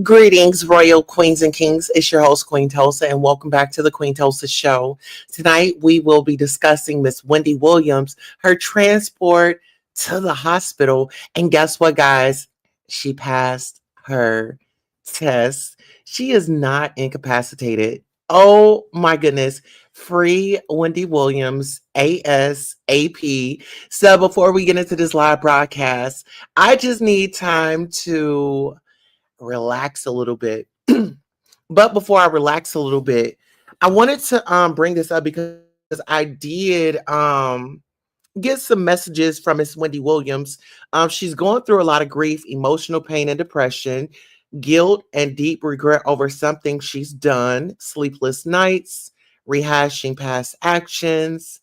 Greetings, royal queens and kings. It's your host, Queen Tulsa, and welcome back to the Queen Tulsa Show. Tonight, we will be discussing Miss Wendy Williams, her transport to the hospital. And guess what, guys? She passed her test. She is not incapacitated. Oh my goodness. Free Wendy Williams, ASAP. So before we get into this live broadcast, I just need time to relax a little bit. But before I relax a little bit, I wanted to bring this up because I did get some messages from Miss Wendy Williams. She's going through a lot of grief, emotional pain and depression, guilt and deep regret over something she's done, sleepless nights, rehashing past actions.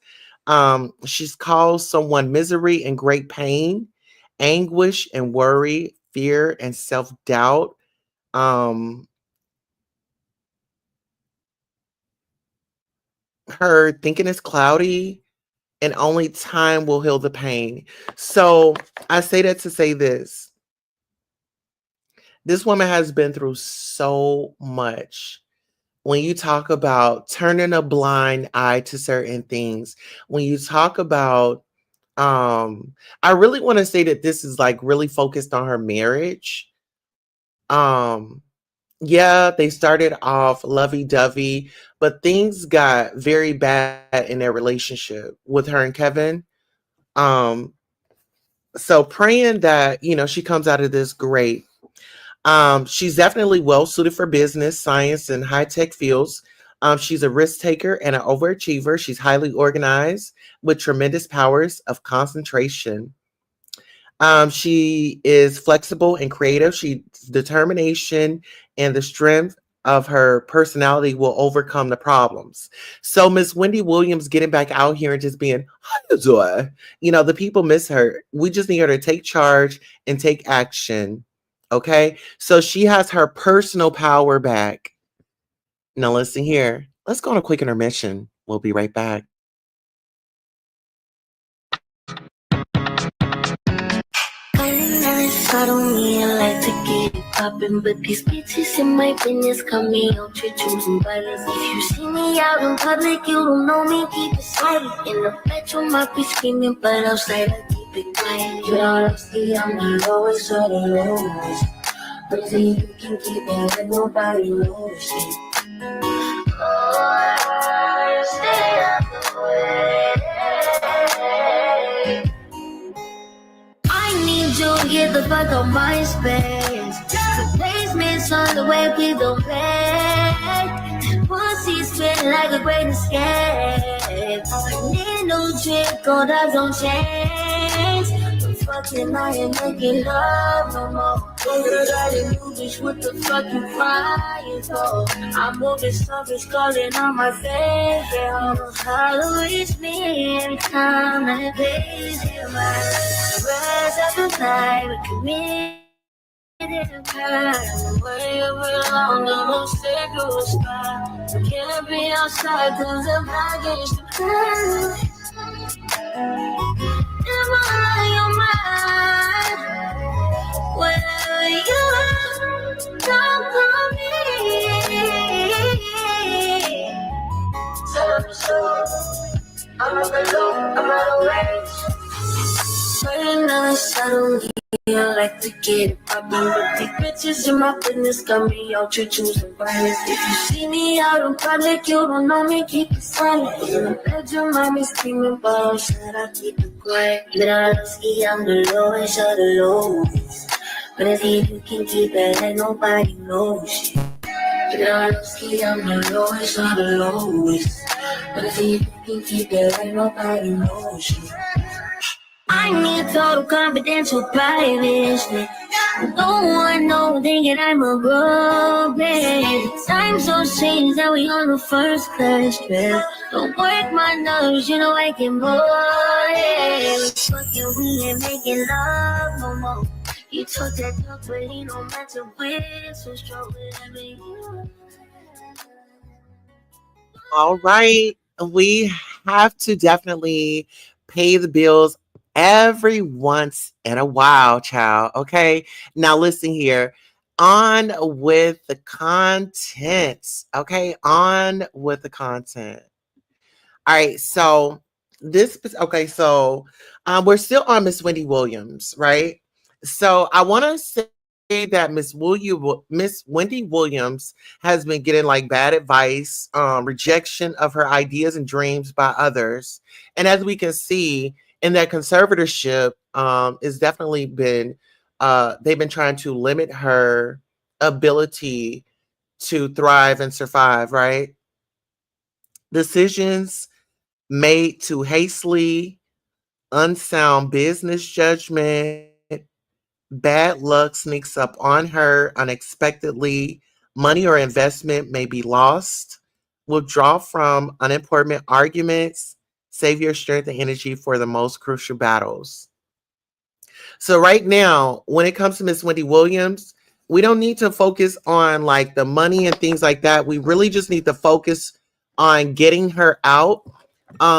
She's caused someone misery and great pain, anguish and worry, fear and self-doubt. Um, Her thinking is cloudy and only time will heal the pain. So I say that to say this. This woman has been through so much. When you talk about turning a blind eye to certain things, when you talk about, I really want to say that this is like really focused on her marriage. Um, Yeah, they started off lovey-dovey, but things got very bad in their relationship with her and Kevin. Um, so praying that, she comes out of this great. She's definitely well suited for business, science, and high-tech fields. She's a risk taker and an overachiever. She's highly organized with tremendous powers of concentration. She is flexible and creative. She's determination and the strength of her personality will overcome the problems. So Miss Wendy Williams getting back out here and just being, how you doing? The people miss her. We just need her to take charge and take action. Okay. So she has her personal power back. Now listen here. Let's go on a quick intermission. We'll be right back. I don't mean like to get it poppin', but these bitches in my business call me out to choosing violence. If you see me out in public, you don't know me, keep it silent. In the bedroom, I be screaming, but outside, I keep it quiet. You don't see I'm the lowest of the lowest. But see, you can keep it and nobody knows it. Oh, stay out the way. I need you to get the fuck on my space. Replacements on the way, we don't play. Pussy's spin like a great escape. I need no trick, gold eyes on chains. Fucking I ain't making love no more. Girl, got a new bitch, what the fuck you crying for? I'm moving something's calling on my face. Yeah, I don't know how to reach me every time that it plays in my rise up the night, we committed a crime. Way belong, no more sacred spot. I can't be outside cause I'm against the crowd. Am I on your mind? Wherever you are, don't call me. Tell me so. I'm on the loop, I'm out of range. Very nice, I don't like to get it poppin', but these bitches in my business got me out here choosing violence. If you see me out in public, you don't know me, keep it silent. In the bedroom, I be screaming, but outside I keep it quiet. You don't see I'm the lowest of the lowest. But if you can keep it, and nobody knows it. You don't see I'm the lowest of the lowest. But if you can keep it, and nobody knows it. I need total confidential privacy. No one know thinking I'm a robot. Time so changed that we on the first class trip. Don't work my nerves, you know I can more. Fucking we ain't making love no more. You talk that talk, but he don't matter with. So strong with me. All right. We have to definitely pay the bills every once in a while, child. Okay. Now listen here. On with the content. Okay, on with the content. All right, so okay, so we're still on Miss Wendy Williams, right? So I want to say that Miss Wendy Williams has been getting like bad advice, rejection of her ideas and dreams by others, and as we can see in that conservatorship, is definitely been they've been trying to limit her ability to thrive and survive, right? Decisions made too hastily, unsound business judgment, bad luck sneaks up on her unexpectedly, money or investment may be lost, withdraw from unimportant arguments, save your strength and energy for the most crucial battles. So right now, when it comes to Miss Wendy Williams, we don't need to focus on like the money and things like that. We really just need to focus on getting her out.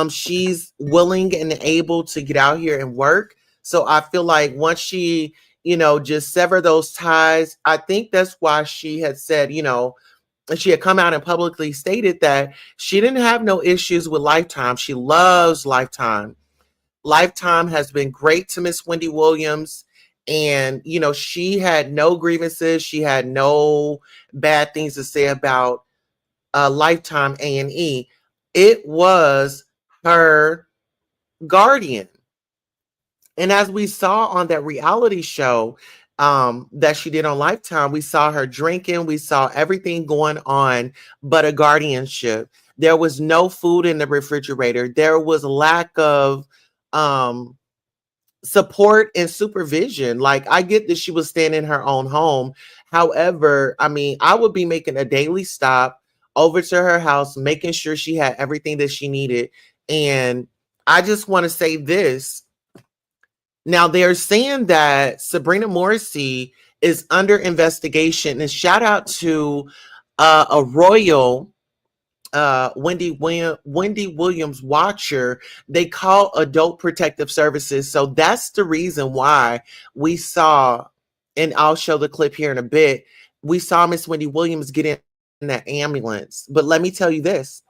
She's willing and able to get out here and work. So I feel like once she, just sever those ties, I think that's why she had said, she had come out and publicly stated that she didn't have no issues with Lifetime. She loves Lifetime. Lifetime has been great to Miss Wendy Williams. And, she had no grievances. She had no bad things to say about Lifetime A&E. It was her guardian. And as we saw on that reality show that she did on Lifetime, we saw her drinking. We saw everything going on but a guardianship. There was no food in the refrigerator. There was lack of um, support and supervision. Like, I get that she was staying in her own home. However, I mean, I would be making a daily stop over to her house, making sure she had everything that she needed. And I just want to say this. Now, they're saying that Sabrina Morrissey is under investigation. And shout out to a royal Wendy Williams watcher. They call Adult Protective Services. So that's the reason why we saw, and I'll show the clip here in a bit. We saw Miss Wendy Williams get in that ambulance. But let me tell you this.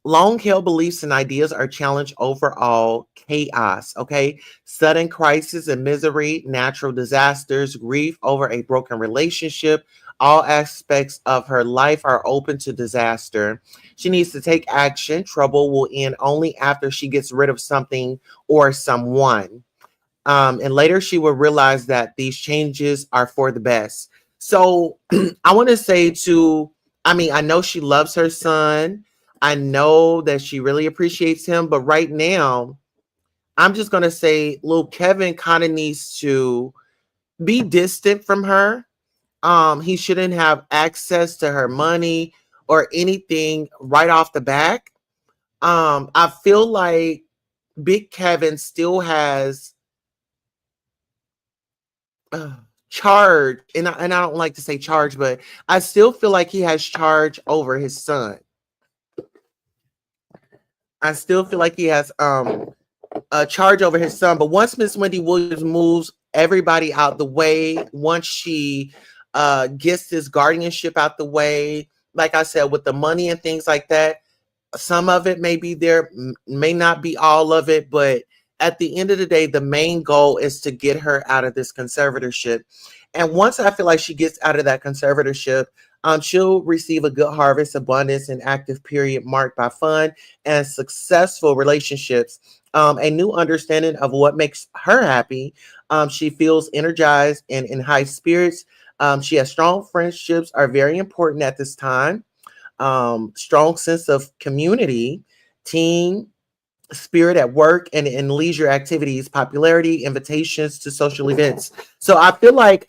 Long held beliefs and ideas are challenged overall chaos, okay? Sudden crisis and misery, natural disasters, grief over a broken relationship, all aspects of her life are open to disaster. She needs to take action. Trouble will end only after she gets rid of something or someone. And later she will realize that these changes are for the best. So I want to say I know she loves her son. I know that she really appreciates him, but right now, I'm just going to say little Kevin kind of needs to be distant from her. He shouldn't have access to her money or anything right off the back. I feel like Big Kevin still has charge, and I don't like to say charge, but I still feel like he has charge over his son. I still feel like he has a charge over his son. But once Miss Wendy Williams moves everybody out the way, once she gets this guardianship out the way, like I said, with the money and things like that, some of it may be there, may not be all of it, but at the end of the day, the main goal is to get her out of this conservatorship. And once I feel like she gets out of that conservatorship, she'll receive a good harvest, abundance, and active period marked by fun and successful relationships. A new understanding of what makes her happy. She feels energized and in high spirits. She has strong friendships are very important at this time. Strong sense of community, team spirit at work and in leisure activities, popularity, invitations to social events. So I feel like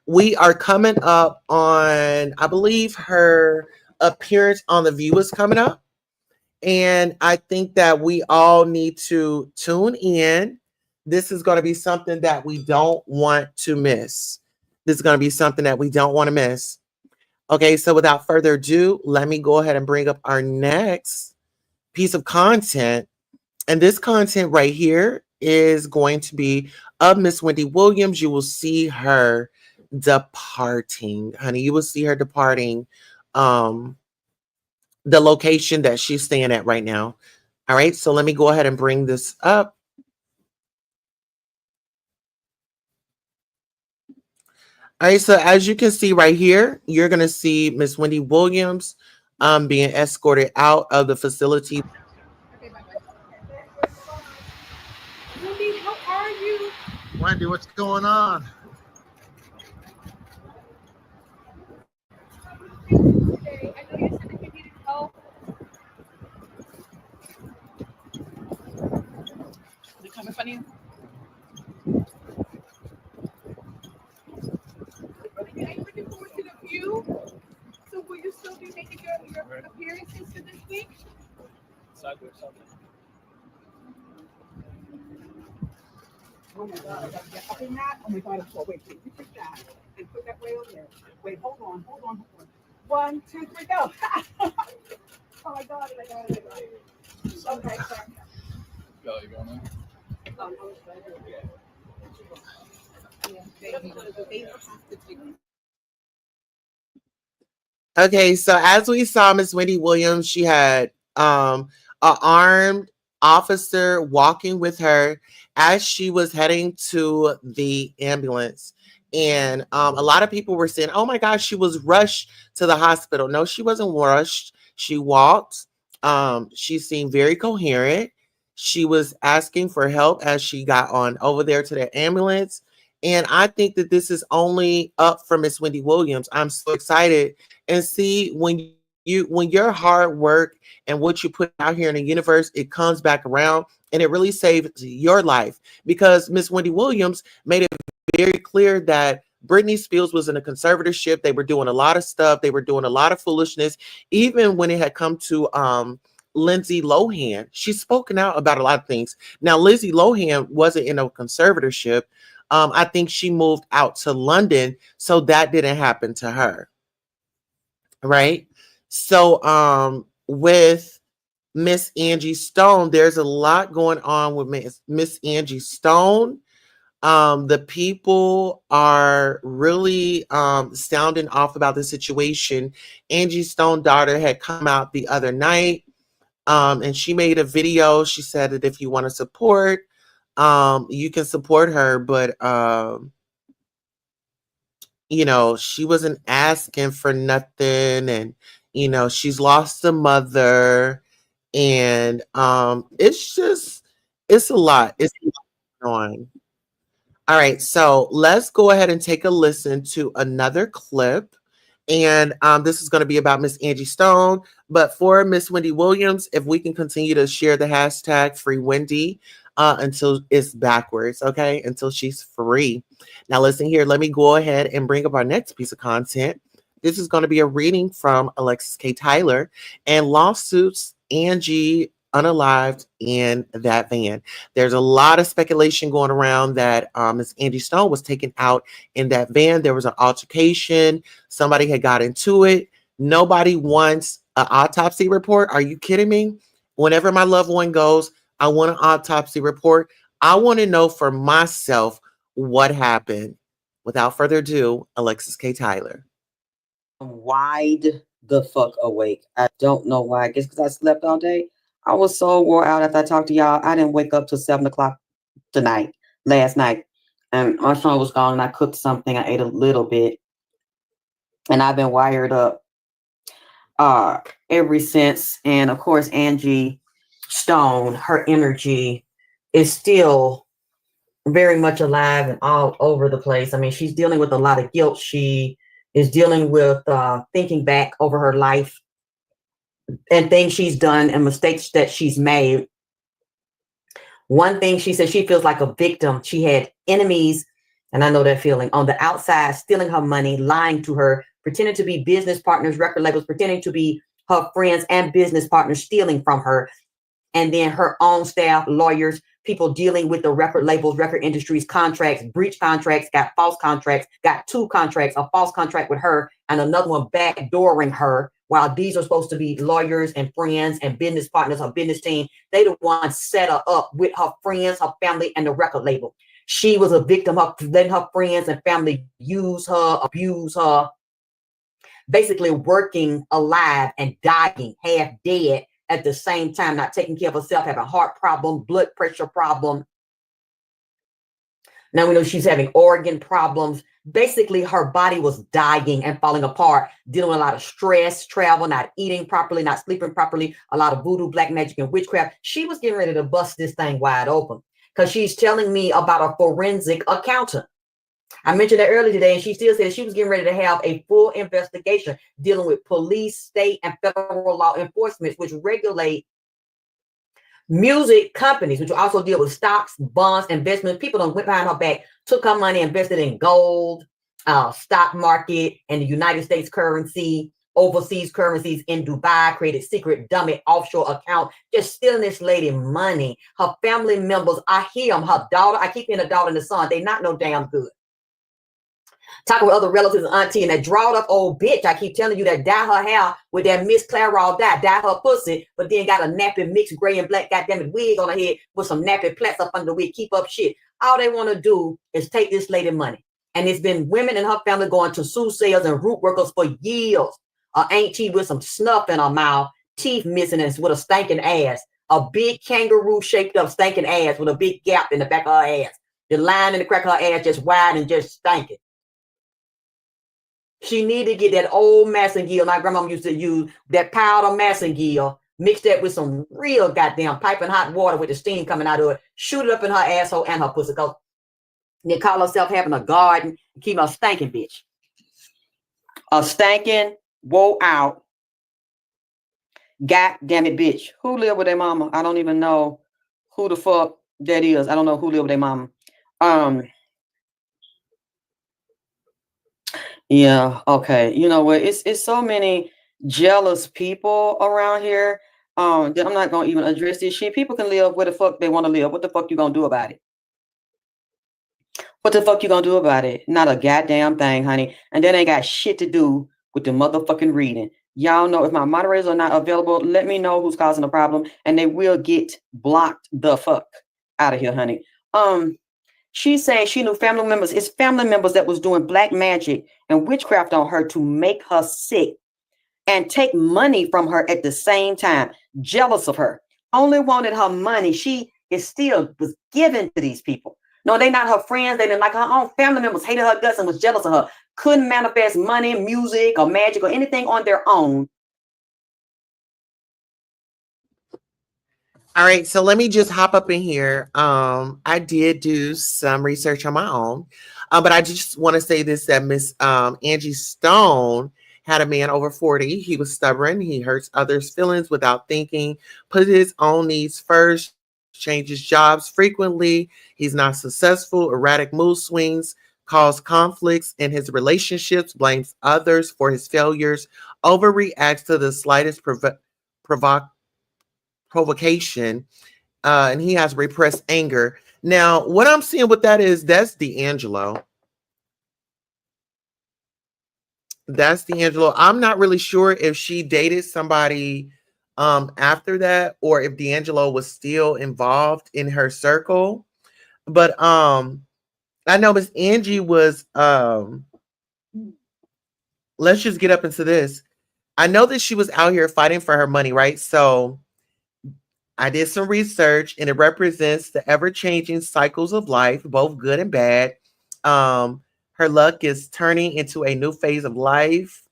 we are coming up on, I believe her appearance on The View is coming up. And I think that we all need to tune in. This is going to be something that we don't want to miss. This is going to be something that we don't want to miss. Okay, so without further ado, let me go ahead and bring up our next piece of content. And this content right here is going to be of Miss Wendy Williams. You will see her departing, honey. You will see her departing um, the location that she's staying at right now. All right, so let me go ahead and bring this up. All right, so as you can see right here, you're going to see Miss Wendy Williams being escorted out of the facility. Wendy, how are you? Wendy, what's going on? Today, I know you said that you needed help. Is it coming funny? I'm looking forward to the view. So will you still be making your appearances for this week? Oh my God, I gotta get up in that. Oh my God, I'm so wait, you take that and put that way over there. Wait, hold on. 1, 2, 3, go. Oh my God, I got it. Okay, sorry. Go, you going in? Okay, so as we saw Miss Wendy Williams, she had an armed officer walking with her as she was heading to the ambulance. And a lot of people were saying, oh my gosh, she was rushed to the hospital. No, she wasn't rushed. She walked. She seemed very coherent. She was asking for help as she got on over there to the ambulance. And I think that this is only up for Miss Wendy Williams. I'm so excited. And see, when your hard work and what you put out here in the universe, it comes back around and it really saves your life. Because Miss Wendy Williams made it very clear that Britney Spears was in a conservatorship. They were doing a lot of stuff. They were doing a lot of foolishness. Even when it had come to Lindsay Lohan, she's spoken out about a lot of things. Now, Lindsay Lohan wasn't in a conservatorship. I think she moved out to London, so that didn't happen to her. Right? So with Miss Angie Stone, there's a lot going on with Miss Angie Stone. The people are really sounding off about the situation. Angie Stone's daughter had come out the other night, and she made a video. She said that if you want to support, you can support her, but you know, she wasn't asking for nothing, and you know, she's lost a mother, and it's a lot. It's a lot going on. All right, so let's go ahead and take a listen to another clip. And this is going to be about Miss Angie Stone. But for Miss Wendy Williams, if we can continue to share the hashtag Free Wendy until it's backwards, okay? Until she's free. Now, listen here. Let me go ahead and bring up our next piece of content. This is going to be a reading from Alexis K. Tyler and Lawsuits Angie Unalived in that van. There's a lot of speculation going around that Miss Angie Stone was taken out in that van. There was an altercation. Somebody had got into it. Nobody wants an autopsy report. Are you kidding me? Whenever my loved one goes, I want an autopsy report. I want to know for myself what happened. Without further ado, Alexis K. Tyler. I'm wide the fuck awake. I don't know why. I guess because I slept all day. I was so wore out after I talked to y'all. I didn't wake up till 7 o'clock last night. And my son was gone and I cooked something. I ate a little bit. And I've been wired up ever since. And of course, Angie Stone, her energy is still very much alive and all over the place. I mean, she's dealing with a lot of guilt. She is dealing with thinking back over her life and things she's done and mistakes that she's made. One thing she said, she feels like a victim. She had enemies, and I know that feeling, on the outside, stealing her money, lying to her, pretending to be business partners, record labels, pretending to be her friends and business partners, stealing from her. And then her own staff, lawyers, people dealing with the record labels, record industries, contracts, breach contracts, got false contracts, got 2 contracts, a false contract with her and another one backdooring her while these are supposed to be lawyers and friends and business partners, her business team. They the ones set her up with her friends, her family, and the record label. She was a victim of letting her friends and family use her, abuse her, basically working alive and dying, half dead at the same time, not taking care of herself, having heart problem, blood pressure problem. Now we know she's having organ problems. Basically, her body was dying and falling apart, dealing with a lot of stress, travel, not eating properly, not sleeping properly, a lot of voodoo, black magic, and witchcraft. She was getting ready to bust this thing wide open because she's telling me about a forensic accountant. I mentioned that earlier today, and she still said she was getting ready to have a full investigation dealing with police, state, and federal law enforcement, which regulate music companies, which also deal with stocks, bonds, investments. People don't went behind her back, took her money, invested in gold, stock market, and the United States currency, overseas currencies in Dubai, created secret dummy offshore account, just stealing this lady money. Her family members, I hear them, her daughter, I keep hearing the daughter and the son, they not no damn good. Talking with other relatives and auntie and that drawed up old bitch. I keep telling you that dye her hair with that Miss Clairol dye her pussy, but then got a nappy mixed gray and black goddamn it wig on her head with some nappy plaits up under the wig. Keep up shit. All they want to do is take this lady money. And it's been women in her family going to soothsayers and root workers for years. Auntie with some snuff in her mouth, teeth missing, and with a stinking ass. A big kangaroo shaped up stinking ass with a big gap in the back of her ass. The line in the crack of her ass just wide and just stinking. She need to get that old Massengill my grandma used to use, that powder Massengill, mix that with some real goddamn piping hot water with the steam coming out of it, shoot it up in her asshole and her pussy, because they call herself having a garden and keep a stinking bitch. A stinking, woe out, goddamn it bitch. Who live with their mama? I don't even know who the fuck that is. I don't know who live with their mama. Yeah, okay. You know what? It's so many jealous people around here. That I'm not gonna even address this shit. People can live where the fuck they want to live. What the fuck you gonna do about it? What the fuck you gonna do about it? Not a goddamn thing, honey. And that ain't got shit to do with the motherfucking reading. Y'all know if my moderators are not available, let me know who's causing the problem, and they will get blocked the fuck out of here, honey. She's saying she knew family members. It's family members that was doing black magic and witchcraft on her to make her sick and take money from her at the same time. Jealous of her. Only wanted her money. She is still was given to these people. No, they not her friends. They didn't like her own family members. Hated her guts and was jealous of her. Couldn't manifest money, music, or magic or anything on their own. All right, so let me just hop up in here. I did do some research on my own, but I just want to say this, that Miss Angie Stone had a man over 40. He was stubborn. He hurts others' feelings without thinking, put his own needs first, changes jobs frequently. He's not successful, erratic mood swings, cause conflicts in his relationships, blames others for his failures, overreacts to the slightest provocation, and he has repressed anger. Now, what I'm seeing with that is that's D'Angelo. That's D'Angelo. I'm not really sure if she dated somebody after that or if D'Angelo was still involved in her circle. But I know Miss Angie was let's just get up into this. I know that she was out here fighting for her money, right? So I did some research, and it represents the ever-changing cycles of life, both good and bad. Her luck is turning into a new phase of life,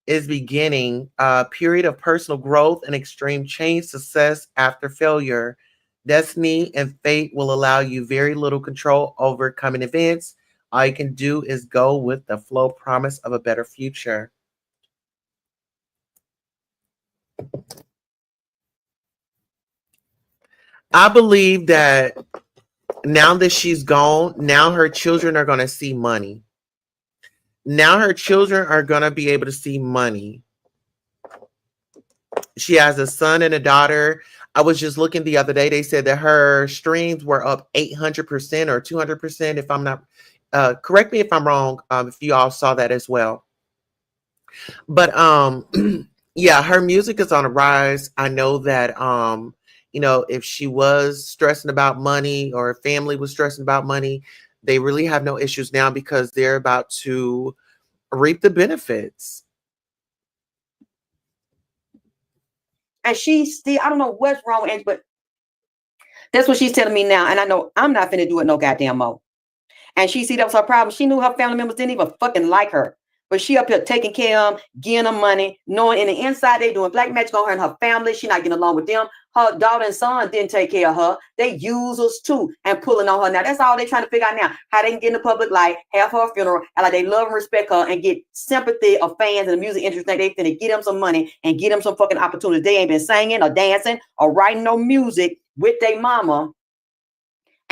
is beginning a period of personal growth and extreme change, success after failure. Destiny and fate will allow you very little control over coming events. All you can do is go with the flow, promise of a better future. I believe that now that she's gone, now her children are going to see money. Now her children are going to be able to see money. She has a son and a daughter. I was just looking the other day. They said that her streams were up 800% or 200%. If I'm not, correct me if I'm wrong, if you all saw that as well. But yeah, her music is on a rise. I know that you know, if she was stressing about money or her family was stressing about money, they really have no issues now because they're about to reap the benefits. And she's still, I don't know what's wrong with Angie, but that's what she's telling me now. And I know I'm not finna do it no goddamn more. And she see that was her problem. She knew her family members didn't even fucking like her. But she up here taking care of them, giving them money, knowing in the inside they doing black magic on her and her family. She not getting along with them. Her daughter and son didn't take care of her. They use us too and pulling on her now. That's all they trying to figure out now. How they can get in the public light, have her funeral, and like they love and respect her and get sympathy of fans and the music industry. They finna get them some money and get them some fucking opportunities. They ain't been singing or dancing or writing no music with their mama.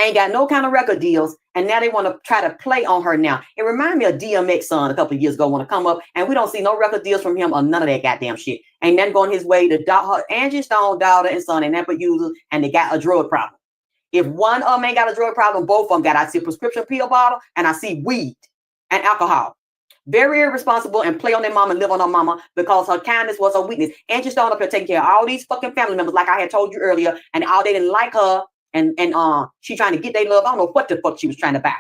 Ain't got no kind of record deals, and now they want to try to play on her now. It reminded me of DMX son a couple of years ago want to come up, and we don't see no record deals from him or none of that goddamn shit. Ain't nothing going his way. Her Angie Stone daughter and son ain't never users, and they got a drug problem. If one of them ain't got a drug problem, both of them got. I see a prescription pill bottle, and I see weed and alcohol. Very irresponsible and play on their mama and live on her mama because her kindness was her weakness. Angie Stone up here taking care of all these fucking family members, like I had told you earlier, and all they didn't like her. And she trying to get their love. I don't know what the fuck she was trying to buy.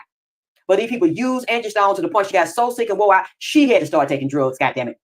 But these people use Angie Stone to the point she got so sick and wore out, she had to start taking drugs, goddammit.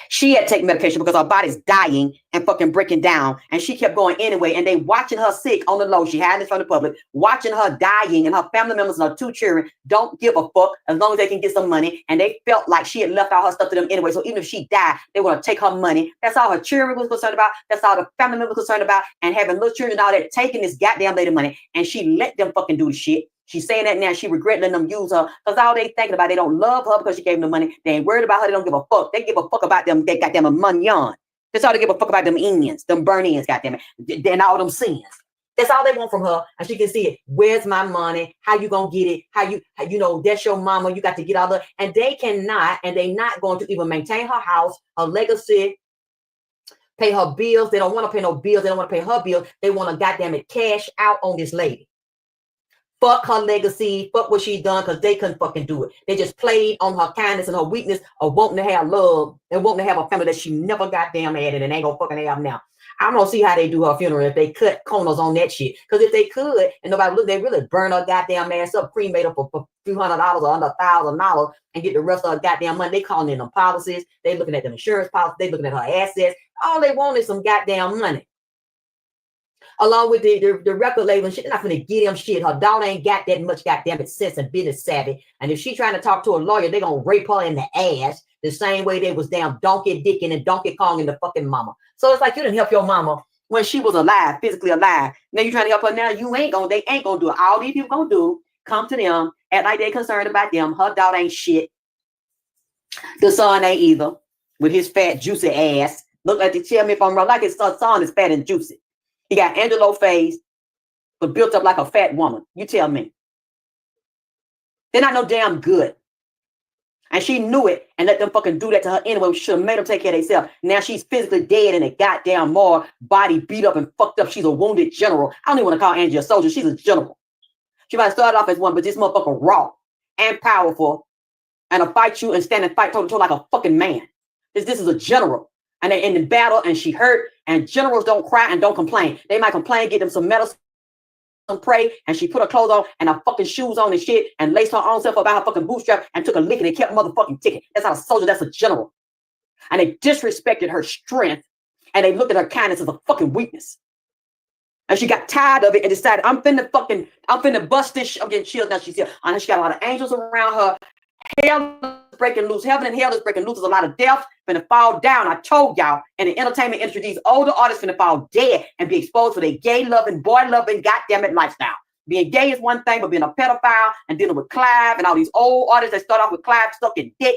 She had to take medication because her body's dying and fucking breaking down. And she kept going anyway. And they watching her sick on the low. She had this from the public, watching her dying, and her family members and her two children don't give a fuck as long as they can get some money. And they felt like she had left all her stuff to them anyway. So even if she died, they want to take her money. That's all her children was concerned about. That's all the family members concerned about. And having little children and all that, taking this goddamn lady money. And she let them fucking do the shit. She's saying that now. She regret letting them use her because all they thinking about, they don't love her because she gave them the money. They ain't worried about her. They don't give a fuck. They give a fuck about them. They got them a money on. That's all they give a fuck about, them Indians, them burn-ins, goddamn it, and all them sins. That's all they want from her. And she can see it. Where's my money? How you gonna get it? How you know, that's your mama. You got to get all the, and they cannot, and they not going to even maintain her house, her legacy, pay her bills. They don't want to pay no bills. They don't want to pay her bills. They want to goddamn it cash out on this lady. Fuck her legacy, fuck what she's done, because they couldn't fucking do it. They just played on her kindness and her weakness of wanting to have love and wanting to have a family that she never goddamn had and ain't gonna fucking have now. I don't see how they do her funeral if they cut corners on that shit. Because if they could and nobody look, they really burn her goddamn ass up, cremate her for a few $100 or under $1,000 and get the rest of her goddamn money. They calling in them policies. They looking at them insurance policies. They looking at her assets. All they want is some goddamn money. Along with the record label and shit, they're not gonna get him shit. Her daughter ain't got that much goddamn it sense and business savvy. And if she trying to talk to a lawyer, they gonna rape her in the ass the same way they was damn Donkey Dickin and Donkey Kong and the fucking mama. So it's like you didn't help your mama when she was alive, physically alive. Now you trying to help her now. They ain't gonna do it. All these people gonna do, come to them, act like they concerned about them. Her daughter ain't shit. The son ain't either, with his fat, juicy ass. Look like, tell me if I'm wrong, like his son is fat and juicy. He got Angelo face, but built up like a fat woman. You tell me. They're not no damn good. And she knew it and let them fucking do that to her anyway. She should have made them take care of themselves. Now she's physically dead in a goddamn morgue, body beat up and fucked up. She's a wounded general. I don't even want to call Angie a soldier. She's a general. She might have started off as one, but this motherfucker raw and powerful and a fight you and stand and fight toe to toe like a fucking man. This is a general. And they're in the battle and she hurt. And generals don't cry and don't complain. They might complain, get them some medicine, pray, and she put her clothes on and her fucking shoes on and shit and laced her own self about her fucking bootstrap and took a lick and they kept motherfucking ticking. That's not a soldier, that's a general. And they disrespected her strength and they looked at her kindness as a fucking weakness. And she got tired of it and decided, I'm finna bust this shit. I'm getting chills now. She's here. And she got a lot of angels around her. Hell is breaking loose. Heaven and hell is breaking loose. There's a lot of death finna fall down. I told y'all in the entertainment industry, these older artists finna fall dead and be exposed for their gay loving, boy loving, goddamn it lifestyle. Being gay is one thing, but being a pedophile and dealing with Clive and all these old artists that start off with Clive sucking dick,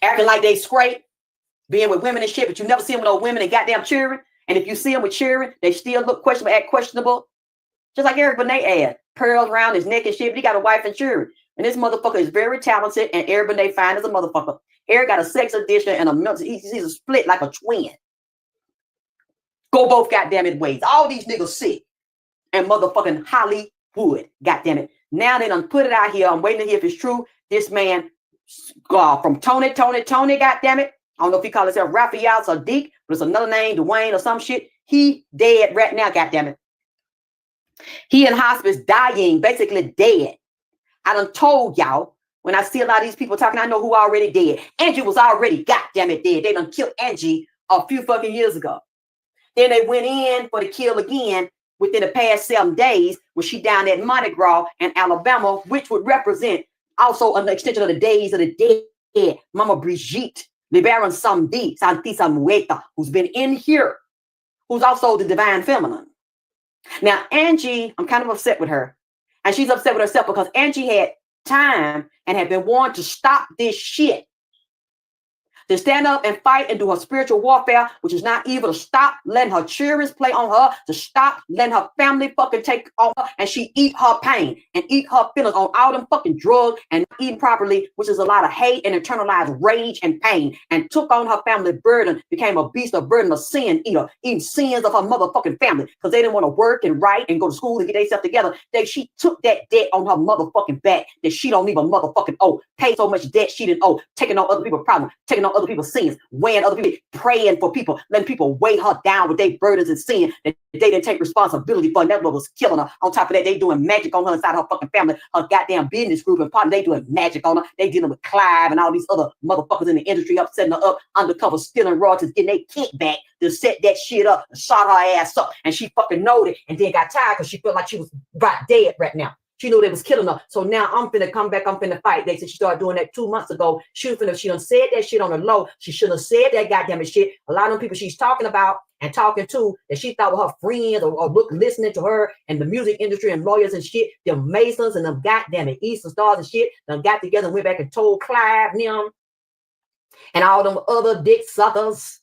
acting like they scrape, being with women and shit, but you never see them with no women and goddamn children. And if you see them with children, they still look questionable, act questionable. Just like Eric Benet ass, pearls around his neck and shit, but he got a wife and children. And this motherfucker is very talented, and Eric Benet fine as a motherfucker. Eric got a sex addiction and a mental, he's a split like a twin. Go both goddamn it ways. All these niggas sick. And motherfucking Hollywood, goddamn it. Now they done put it out here. I'm waiting to hear if it's true. This man from Tony, goddammit. I don't know if he call himself Raphael Sadiq, but it's another name, Dwayne or some shit. He dead right now, goddammit. He in hospice dying, basically dead. I done told y'all, when I see a lot of these people talking, I know who already dead. Angie was already goddammit dead. They done killed Angie a few fucking years ago. Then they went in for the kill again within the past 7 days when she down at Mardi Gras in Alabama, which would represent also an extension of the days of the dead. Mama Brigitte, Liberan Samdi, Santisa Mueta, who's been in here, who's also the divine feminine. Now, Angie, I'm kind of upset with her. And she's upset with herself because Angie had time and had been warned to stop this shit. To stand up and fight and do her spiritual warfare, which is not evil, to stop letting her children play on her, to stop letting her family fucking take on her, and she eat her pain and eat her feelings on all them fucking drugs and not eating properly, which is a lot of hate and internalized rage and pain, and took on her family burden, became a beast of burden, of sin eater, eating sins of her motherfucking family because they didn't want to work and write and go to school and get themselves together. She took that debt on her motherfucking back that she don't even motherfucking owe, paid so much debt she didn't owe, taking on other people's problems, taking on other people's sins, weighing other people, praying for people, letting people weigh her down with their burdens and sin that they didn't take responsibility for, and that was killing her. On top of that, they doing magic on her inside her fucking family, her goddamn business group and partner, they doing magic on her. They dealing with Clive and all these other motherfuckers in the industry up, setting her up, undercover, stealing royalties, getting their kickback to set that shit up, and shot her ass up, and she fucking knowed it, and then got tired because she felt like she was about dead right now. She knew they was killing her. So now I'm finna come back. I'm finna fight. They said she started doing that 2 months ago. She done said that shit on the low. She shouldn't have said that goddamn shit. A lot of them people she's talking about and talking to that she thought were her friends or listening to her and the music industry and lawyers and shit, them Masons and them goddamn Eastern Stars and shit, done got together and went back and told Clive and them and all them other dick suckers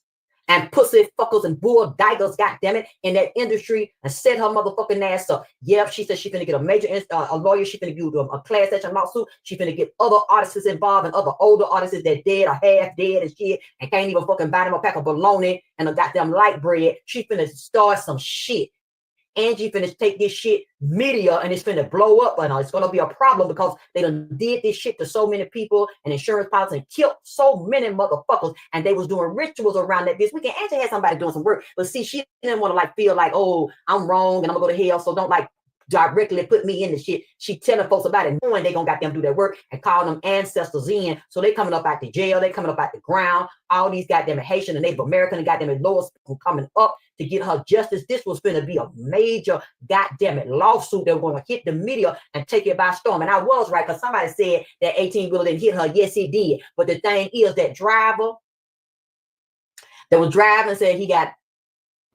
and pussy fuckers and bull daggers, goddammit, in that industry and set her motherfucking ass up. Yep, she said she finna get a major a lawyer. She finna do a class action lawsuit. She finna get other artists involved and other older artists that dead or half dead and shit and can't even fucking buy them a pack of bologna and a goddamn light bread. She finna start some shit. Angie finna take this shit media and it's finna blow up, and it's gonna be a problem because they done did this shit to so many people and insurance policies and killed so many motherfuckers, and they was doing rituals around that bitch. We can Angie had somebody doing some work, but see, she didn't want to like feel like, oh, I'm wrong and I'm gonna go to hell, so don't like directly put me in the shit. She telling folks about it, knowing they gonna got them do their work and call them ancestors in. So they coming up out the jail, they coming up out the ground. All these goddamn Haitian and Native American and goddamn Lois coming up to get her justice. This was going to be a major goddamn it lawsuit that was going to hit the media and take it by storm. And I was right because somebody said that 18-wheeler didn't hit her. Yes, it did. But the thing is that driver that was driving said he got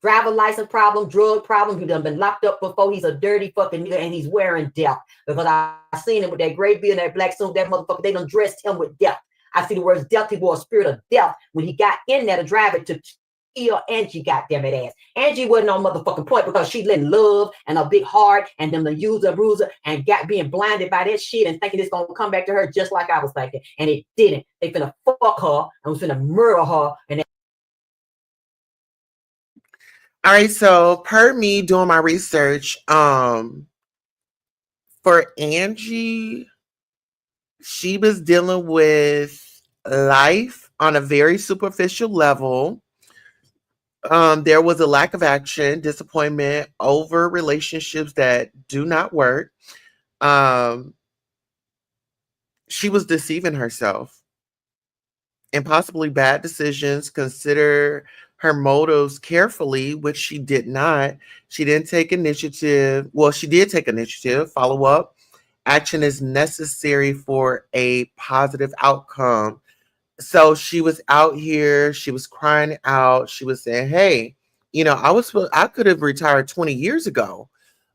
driver license problem, drug problem. He done been locked up before. He's a dirty fucking nigga and he's wearing death. Because I seen him with that gray beard and that black suit. That motherfucker, they done dressed him with death. I see the words death. He wore a spirit of death when he got in there to drive it to kill Angie, goddamn it ass. Angie wasn't on motherfucking point because she letting love and a big heart and them the user bruiser and got being blinded by that shit and thinking it's gonna come back to her just like I was thinking. And it didn't. They finna fuck her and was finna murder her. And all right, so per me doing my research, for Angie, she was dealing with life on a very superficial level. There was a lack of action, disappointment over relationships that do not work. She was deceiving herself and possibly bad decisions. Consider her motives carefully, which she did not. She didn't take initiative. Well, she did take initiative, follow up. Action is necessary for a positive outcome. So she was out here, she was crying out, she was saying, hey, I could have retired 20 years ago,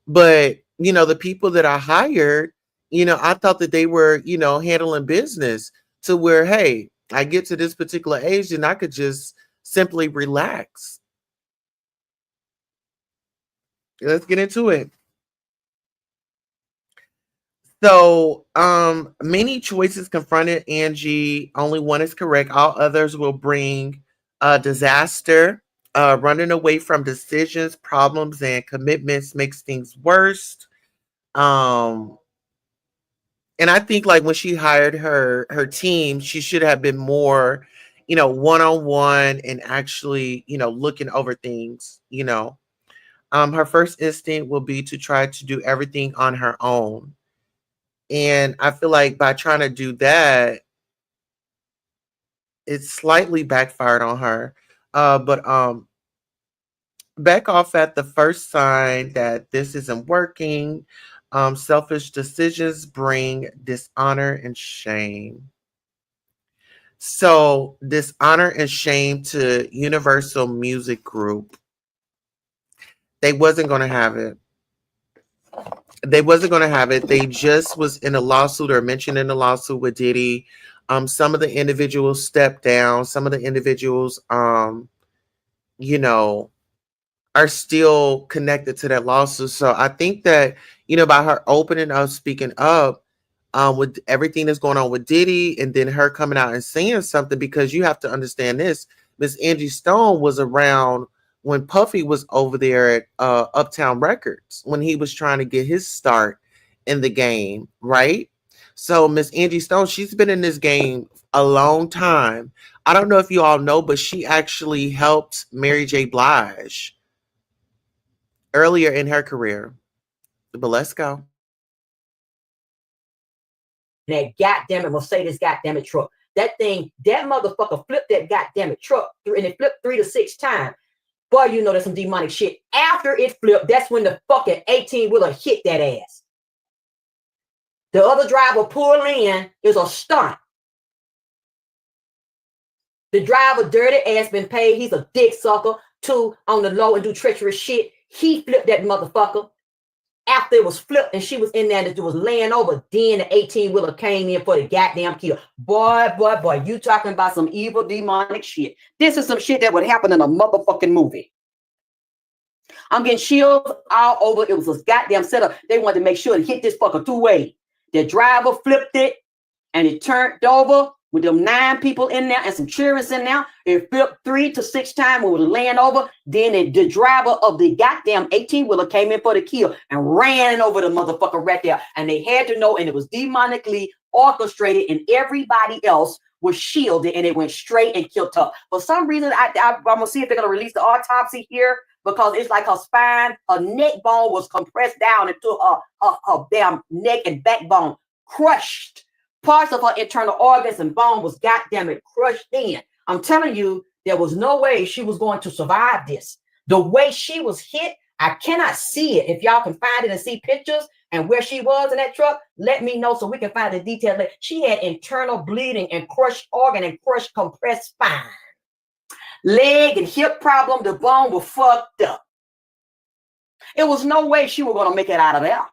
but the people that I hired, I thought that they were, handling business to where, hey, I get to this particular age and I could just simply relax. Let's get into it. So, many choices confronted Angie. Only one is correct. All others will bring disaster. Running away from decisions, problems, and commitments makes things worse. And I think like when she hired her team, she should have been more, one-on-one and actually, looking over things, her first instinct will be to try to do everything on her own. And I feel like by trying to do that, it slightly backfired on her. But back off at the first sign that this isn't working. Selfish decisions bring dishonor and shame. So dishonor and shame to Universal Music Group. They wasn't going to have it. They wasn't going to have it. They just was in a lawsuit or mentioned in a lawsuit with Diddy. Some of the individuals stepped down. Some of the individuals, you know, are still connected to that lawsuit. So I think that, by her opening up, speaking up, with everything that's going on with Diddy, and then her coming out and saying something, because you have to understand this. Miss Angie Stone was around when Puffy was over there at Uptown Records when he was trying to get his start in the game, right? So Miss Angie Stone, she's been in this game a long time. I don't know if you all know, but she actually helped Mary J. Blige earlier in her career. But let's go. That goddamn it Mercedes goddamn it truck. That thing, that motherfucker flipped that goddamn it truck through, and it flipped 3 to 6 times. Boy, you know that's some demonic shit. After it flipped, that's when the fucking 18-wheeler hit that ass. The other driver pulled in. It was a stunt. The driver, dirty ass, been paid. He's a dick sucker. 2, on the low and do treacherous shit. He flipped that motherfucker. After it was flipped and she was in there that it was laying over, then the 18-wheeler came in for the goddamn kill. Boy, you talking about some evil demonic shit. This is some shit that would happen in a motherfucking movie. I'm getting chills all over. It was a goddamn setup. They wanted to make sure to hit this fucker 2 ways. The driver flipped it and it turned over with them 9 people in there and some cheerings in there. It flipped 3 to 6 times when it was laying over. Then the driver of the goddamn 18-wheeler came in for the kill and ran over the motherfucker right there. And they had to know, and it was demonically orchestrated, and everybody else was shielded, and it went straight and killed her. For some reason, I'm going to see if they're going to release the autopsy here, because it's like her spine, her neck bone was compressed down into her damn neck and backbone, crushed. Parts of her internal organs and bone was goddamn it crushed in. I'm telling you, there was no way she was going to survive this. The way she was hit, I cannot see it. If y'all can find it and see pictures and where she was in that truck, let me know so we can find the details. She had internal bleeding and crushed organ and crushed compressed spine. Leg and hip problem, the bone was fucked up. It was no way she was going to make it out of there.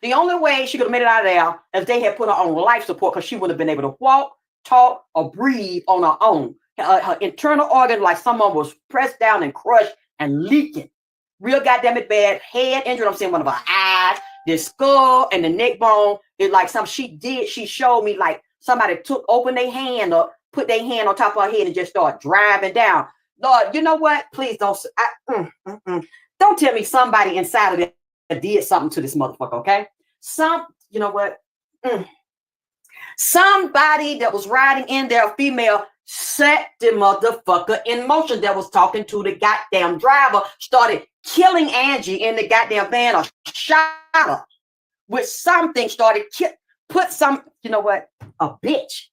The only way she could have made it out of there is they had put her on life support, because she would have been able to walk, talk, or breathe on her own. Her internal organ, like someone was pressed down and crushed and leaking. Real goddamn it bad. Head injured. I'm saying one of her eyes, the skull, and the neck bone. It's like something she did. She showed me like somebody opened their hand up, put their hand on top of her head and just start driving down. Lord, you know what? Please don't. Don't tell me somebody inside of it did something to this motherfucker, okay? You know what? Somebody that was riding in there, female, set the motherfucker in motion, that was talking to the goddamn driver, started killing Angie in the goddamn van, or shot her with something, put some, you know what? A bitch.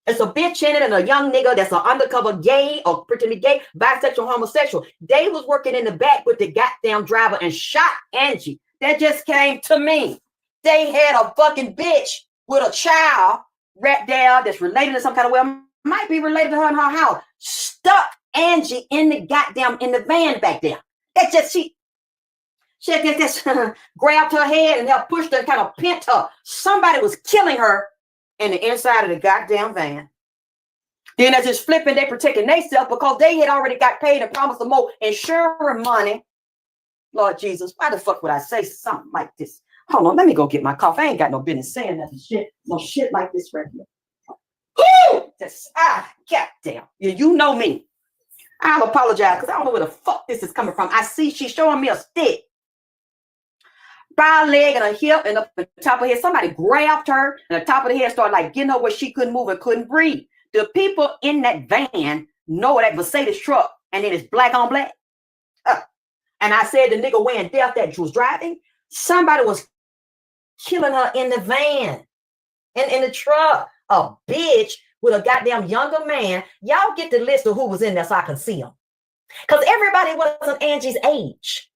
It's a bitch in it, and a young nigga that's an undercover gay or pretending gay, bisexual, homosexual. They was working in the back with the goddamn driver and shot Angie. That just came to me. They had a fucking bitch with a child right there that's related in some kind of way, might be related to her in her house, stuck Angie in the van back there. That just, she just grabbed her head and helped push her and kind of pinned her. Somebody was killing her in the inside of the goddamn van. Then as it's flipping, they protecting themselves because they had already got paid and promised them more insurance money. Lord Jesus, why the fuck would I say something like this? Hold on, let me go get my cough. I ain't got no business saying nothing no shit like this right here. Ooh, goddamn. You know me. I'll apologize because I don't know where the fuck this is coming from. I see she's showing me a stick. spine leg and a hip and up the top of her head. Somebody grabbed her and the top of the head started like getting her where she couldn't move and couldn't breathe. The people in that van know that Mercedes truck and then it's black on black. And I said the nigga wearing death that she was driving, somebody was killing her in the van and in the truck. A bitch with a goddamn younger man. Y'all get the list of who was in there so I can see them. Because everybody wasn't Angie's age.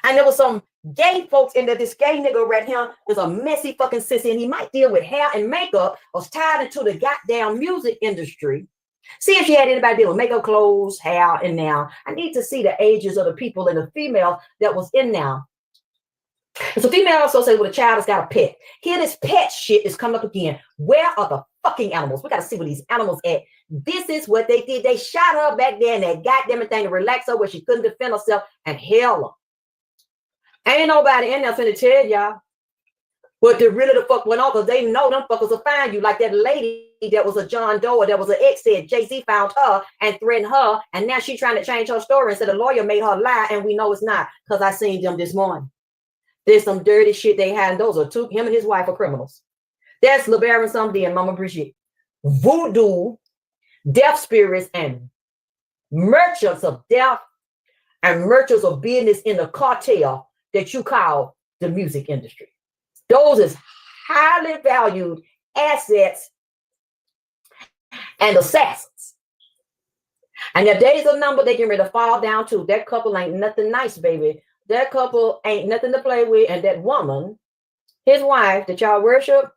And there was some gay folks in there. This gay nigga right here is a messy fucking sissy, and he might deal with hair and makeup, was tied into the goddamn music industry. See if she had anybody deal with makeup, clothes, hair, and now. I need to see the ages of the people and the female that was in now. It's a female associated with a child that's got a pet. Here, this pet shit is coming up again. Where are the fucking animals? We got to see where these animals at. This is what they did. They shot her back there in that goddamn thing to relax her where she couldn't defend herself and hell her. Ain't nobody in there finna tell y'all what the really the fuck went on, because they know them fuckers will find you. Like that lady that was a John Doe, or that was an ex said Jay-Z found her and threatened her, and now she's trying to change her story and said the lawyer made her lie, and we know it's not, because I seen them this morning. There's some dirty shit they had, and those are two, him and his wife are criminals. That's LeBaron Someday and Mama Brigitte. Voodoo, death spirits, and merchants of death and merchants of business in the cartel that you call the music industry. Those is highly valued assets and assassins. And their days of number, they get ready to fall down too. That couple ain't nothing nice, baby. That couple ain't nothing to play with. And that woman, his wife that y'all worship,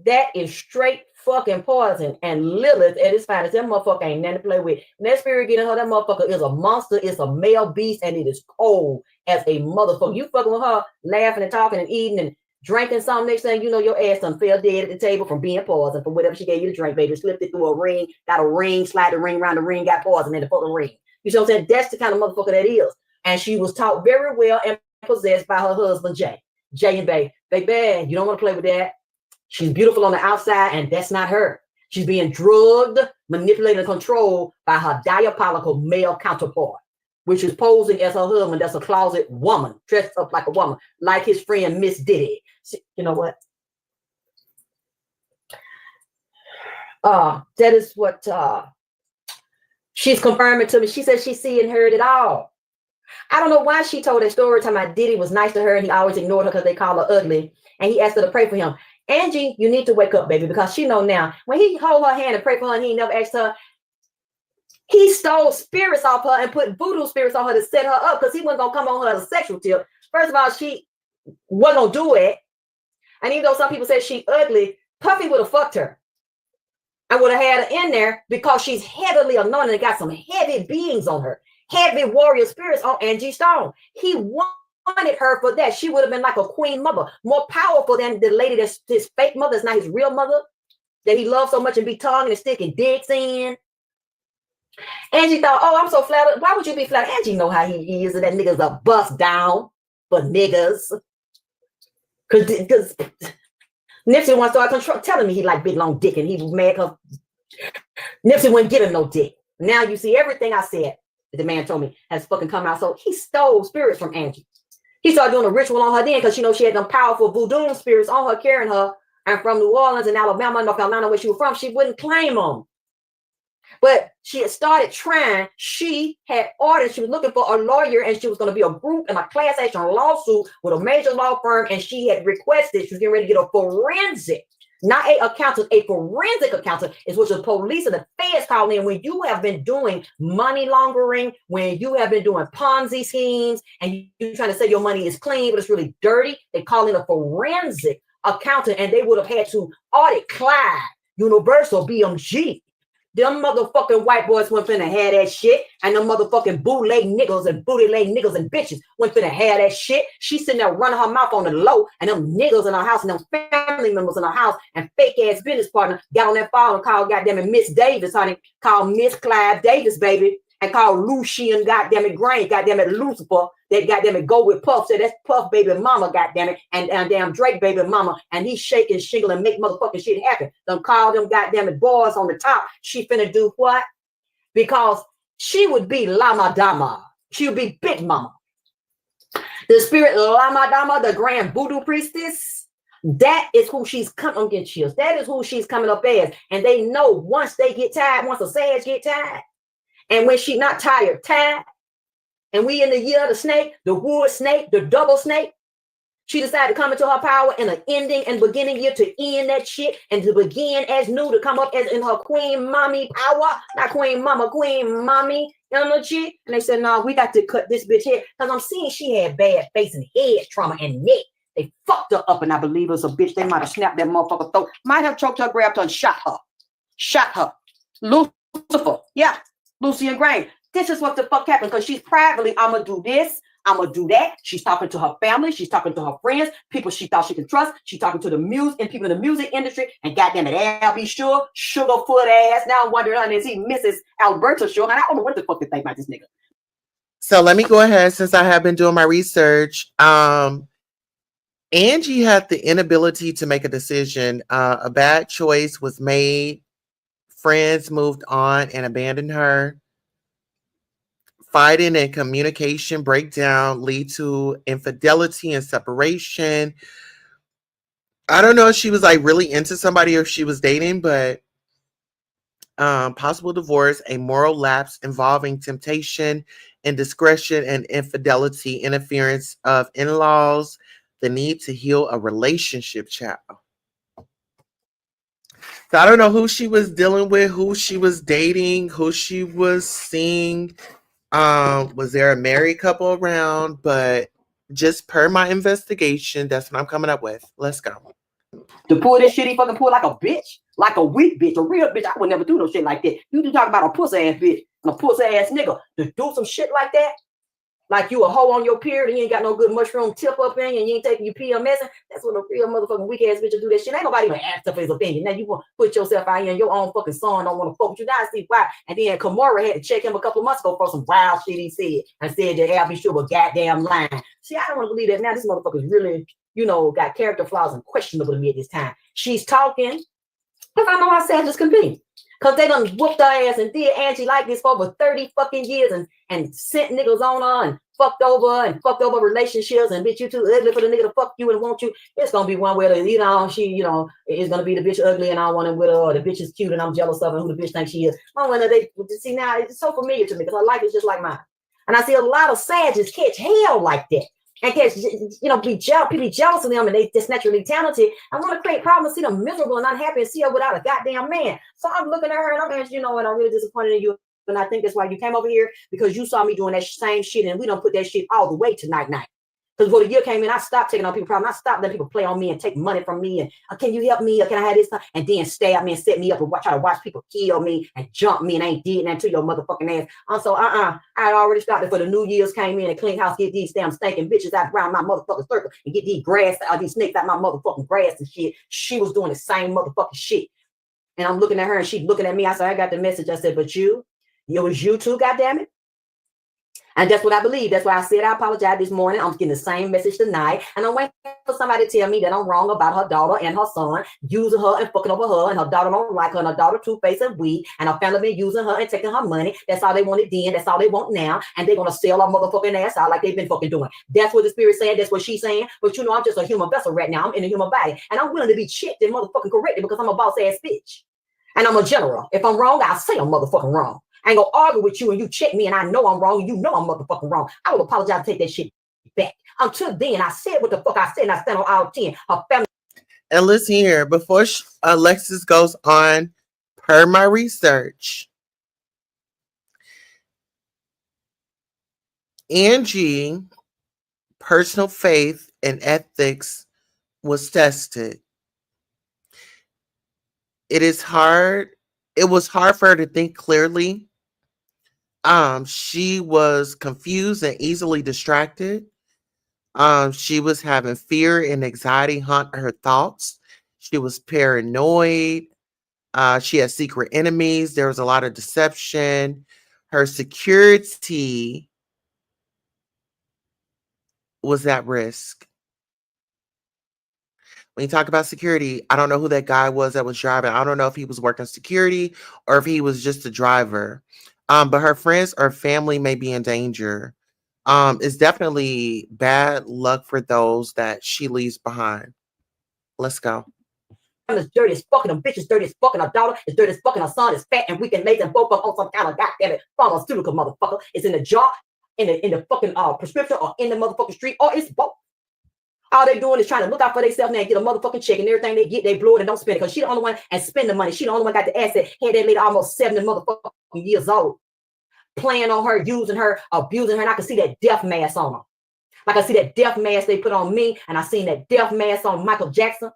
that is straight fucking poison. And Lilith at its finest, that motherfucker ain't nothing to play with. And that spirit getting her, that motherfucker is a monster, it's a male beast, and it is cold as a motherfucker. You fucking with her, laughing and talking and eating and drinking something, next thing you know, your ass done fell dead at the table from being poisoned from whatever she gave you to drink, baby. Slipped it through a ring, got a ring, slide the ring around the ring, got poison in the fucking ring. You see what I'm saying? That's the kind of motherfucker that is. And she was taught very well and possessed by her husband, Jay. Jay and Bay. Baby, you don't want to play with that. She's beautiful on the outside, and that's not her. She's being drugged, manipulated, and controlled by her diabolical male counterpart, which is posing as her husband. That's a closet woman, dressed up like a woman, like his friend Miss Diddy. You know what? That is what she's confirming to me. She said she see and heard it all. I don't know why she told that story time about Diddy was nice to her and he always ignored her because they call her ugly. And he asked her to pray for him. Angie, you need to wake up, baby, because she know now. When he hold her hand and pray for her and he never asked her, he stole spirits off her and put voodoo spirits on her to set her up because he wasn't going to come on her as a sexual tip. First of all, she wasn't going to do it. And even though some people said she ugly, Puffy would have fucked her. I would have had her in there because she's heavily anointed and got some heavy beings on her. Heavy warrior spirits on Angie Stone. He wanted her for that. She would have been like a queen mother, more powerful than the lady that's his fake mother. It's not his real mother that he loves so much and be tonguing and sticking dicks in. Angie thought, oh, I'm so flattered. Why would you be flattered? Angie know how he is, and that nigga's a bust down for niggas. Because Nipsey once started telling me he liked big long dick, and he was mad because Nipsey wouldn't give him no dick. Now you see everything I said that the man told me has fucking come out. So he stole spirits from Angie. He started doing a ritual on her then because she had them powerful voodoo spirits on her, carrying her. And from New Orleans and Alabama, North Carolina, where she was from, she wouldn't claim them. But she had started trying. She had ordered, she was looking for a lawyer, and she was going to be a group in a class action lawsuit with a major law firm. And she had requested, she was getting ready to get a forensic, not a accountant, a forensic accountant, is what the police and the feds call in when you have been doing money laundering, when you have been doing Ponzi schemes, and you're trying to say your money is clean, but it's really dirty. They call in a forensic accountant, and they would have had to audit Clyde, Universal, BMG. Them motherfucking white boys went finna have that shit, and them motherfucking bootleg niggas and booty leg niggas and bitches went finna have that shit. She sitting there running her mouth on the low, and them niggas in her house and them family members in her house and fake ass business partner got on that phone and called goddamn it Miss Davis, honey, called Miss Clive Davis, baby, and called Lucian goddamn it Grange, goddamn it Lucifer. That goddamn it go with Puff. Said that's Puff baby mama, goddamn it, and damn Drake baby mama, and he's shaking, shingle, and make motherfucking shit happen. Don't call them goddamn it boys on the top. She finna do what? Because she would be Lama Dama. She would be Big Mama. The spirit Lama Dama, the grand voodoo priestess, that is who she's coming get chills. That is who she's coming up as. And they know once they get tired, once a sage get tired, and when she not tired, tired, and we in the year of the snake, the wood snake, the double snake, she decided to come into her power in an ending and beginning year to end that shit and to begin as new, to come up as in her queen mommy power, not queen mama, queen mommy energy. And they said, no, we got to cut this bitch here because I'm seeing she had bad face and head trauma and neck. They fucked her up, and I believe it was a bitch. They might have snapped that motherfucker throat, might have choked her, grabbed her, and shot her. Shot her. Lucifer. Yeah. Lucy and Grain. This is what the fuck happened because she's privately, I'm going to do this. I'm going to do that. She's talking to her family. She's talking to her friends, people she thought she could trust. She's talking to the music and people in the music industry. And goddamn it, Al B. Sure, sugarfoot ass. Now I'm wondering, is he Mrs. Alberta Sure? And I don't know what the fuck to think about this nigga. So let me go ahead, since I have been doing my research. Angie had the inability to make a decision. A bad choice was made. Friends moved on and abandoned her. Fighting and communication breakdown lead to infidelity and separation. I don't know if she was like really into somebody or if she was dating, but possible divorce, a moral lapse involving temptation, indiscretion, and infidelity, interference of in-laws, the need to heal a relationship, child. So I don't know who she was dealing with, who she was dating, who she was seeing. Was there a married couple around? But just per my investigation, that's what I'm coming up with. Let's go. To pull this shit, he fucking pull like a bitch, like a weak bitch, a real bitch. I would never do no shit like that. You do talk about a pussy ass bitch and a pussy ass nigga to do some shit like that. Like you a hoe on your period and you ain't got no good mushroom tip up in you and you ain't taking your PMS. That's what a real motherfucking weak ass bitch will do that shit. Ain't nobody even ask for his opinion. Now you want to put yourself out here and your own fucking son don't want to fuck with you. Now I see why. And then Kimura had to check him a couple months ago for some wild shit he said and said that Al B. Sure was goddamn lying. See, I don't want to believe that now. This motherfucker's really, got character flaws and questionable to me at this time. She's talking because I know how sadness can be. Because they done whooped her ass and did Angie like this for over 30 fucking years and sent niggas on her and fucked over relationships and bitch, you too ugly for the nigga to fuck you and want you. It's gonna be one way or she, is gonna be the bitch ugly and I want him with her, or the bitch is cute and I'm jealous of her, who the bitch thinks she is. I wonder they see now it's so familiar to me because her life is just like mine. And I see a lot of sages catch hell like that. And catch, be jealous of them and they just naturally talented. I want to create problems, see them miserable and unhappy and see her without a goddamn man. So I'm looking at her and I'm asking, and I'm really disappointed in you. And I think that's why you came over here, because you saw me doing that same shit and we don't put that shit all the way to night. Because before the year came in, I stopped taking on people's problems. I stopped letting people play on me and take money from me. And can you help me? Or can I have this time? And then stab me and set me up and try to watch people kill me and jump me and ain't did nothing to your motherfucking ass. So I had already started for the New Year's came in and clean house, get these damn stinking bitches out around my motherfucking circle and get these snakes out my motherfucking grass and shit. She was doing the same motherfucking shit. And I'm looking at her and she's looking at me. I said, I got the message. I said, but it was you too, goddammit. And that's what I believe. That's why I said I apologize this morning. I'm getting the same message tonight. And I'm waiting for somebody to tell me that I'm wrong about her daughter and her son, using her and fucking over her. And her daughter don't like her. And her daughter two-faced and weak. And her family been using her and taking her money. That's all they wanted then. That's all they want now. And they're going to sell her motherfucking ass out like they've been fucking doing. That's what the spirit saying. That's what she's saying. But I'm just a human vessel right now. I'm in a human body. And I'm willing to be checked and motherfucking corrected because I'm a boss ass bitch. And I'm a general. If I'm wrong, I'll say I'm motherfucking wrong. I ain't gonna argue with you and you check me and I know I'm wrong and you know I'm motherfucking wrong. I will apologize and take that shit back. Until then, I said what the fuck I said and I stand on all 10. Her family. And listen here, before Alexis goes on, per my research, Angie, personal faith and ethics was tested. It was hard for her to think clearly. She was confused and easily distracted. She was having fear and anxiety haunt her thoughts. She was paranoid. She had secret enemies. There was a lot of deception. Her security was at risk. When you talk about security, I don't know who that guy was that was driving. I don't know if he was working security or if he was just a driver. But her friends or family may be in danger. It's definitely bad luck for those that she leaves behind. Let's go. Is dirty as fucking, them bitches dirty as fucking, her daughter is dirty as fucking, her son is fat and weak and lazy and both of them on some kind of goddamn it pharmaceutical motherfucker. It's in the jar, in the fucking prescription, or in the motherfucking street, or it's both. All they doing is trying to look out for themselves now and get a motherfucking check, and everything they get, they blow it and don't spend it. Because she the only one and spend the money. She the only one got the asset. Had that lady almost 70 motherfucking years old, playing on her, using her, abusing her, and I can see that death mask on her. Like I see that death mask they put on me, and I seen that death mask on Michael Jackson.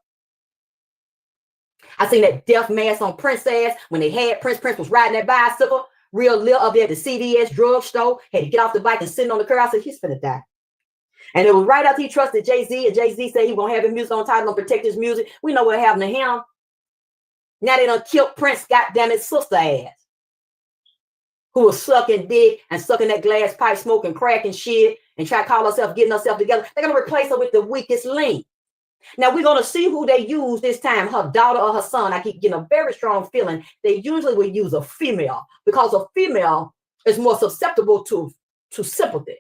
I seen that death mask on Prince ass when they had Prince. Prince was riding that bicycle, real little up there at the CVS drugstore, had to get off the bike and sitting on the curb. I said, he's finna die. And it was right after he trusted Jay-Z, and Jay-Z said he won't have his music on title, gonna protect his music. We know what happened to him. Now they done killed Prince, goddamn it, sister ass, who was sucking dick and sucking that glass pipe, smoking crack and shit, and try to call herself, getting herself together. They're gonna replace her with the weakest link. Now we're going to see who they use this time, her daughter or her son. I keep getting a very strong feeling they usually will use a female, because a female is more susceptible to sympathy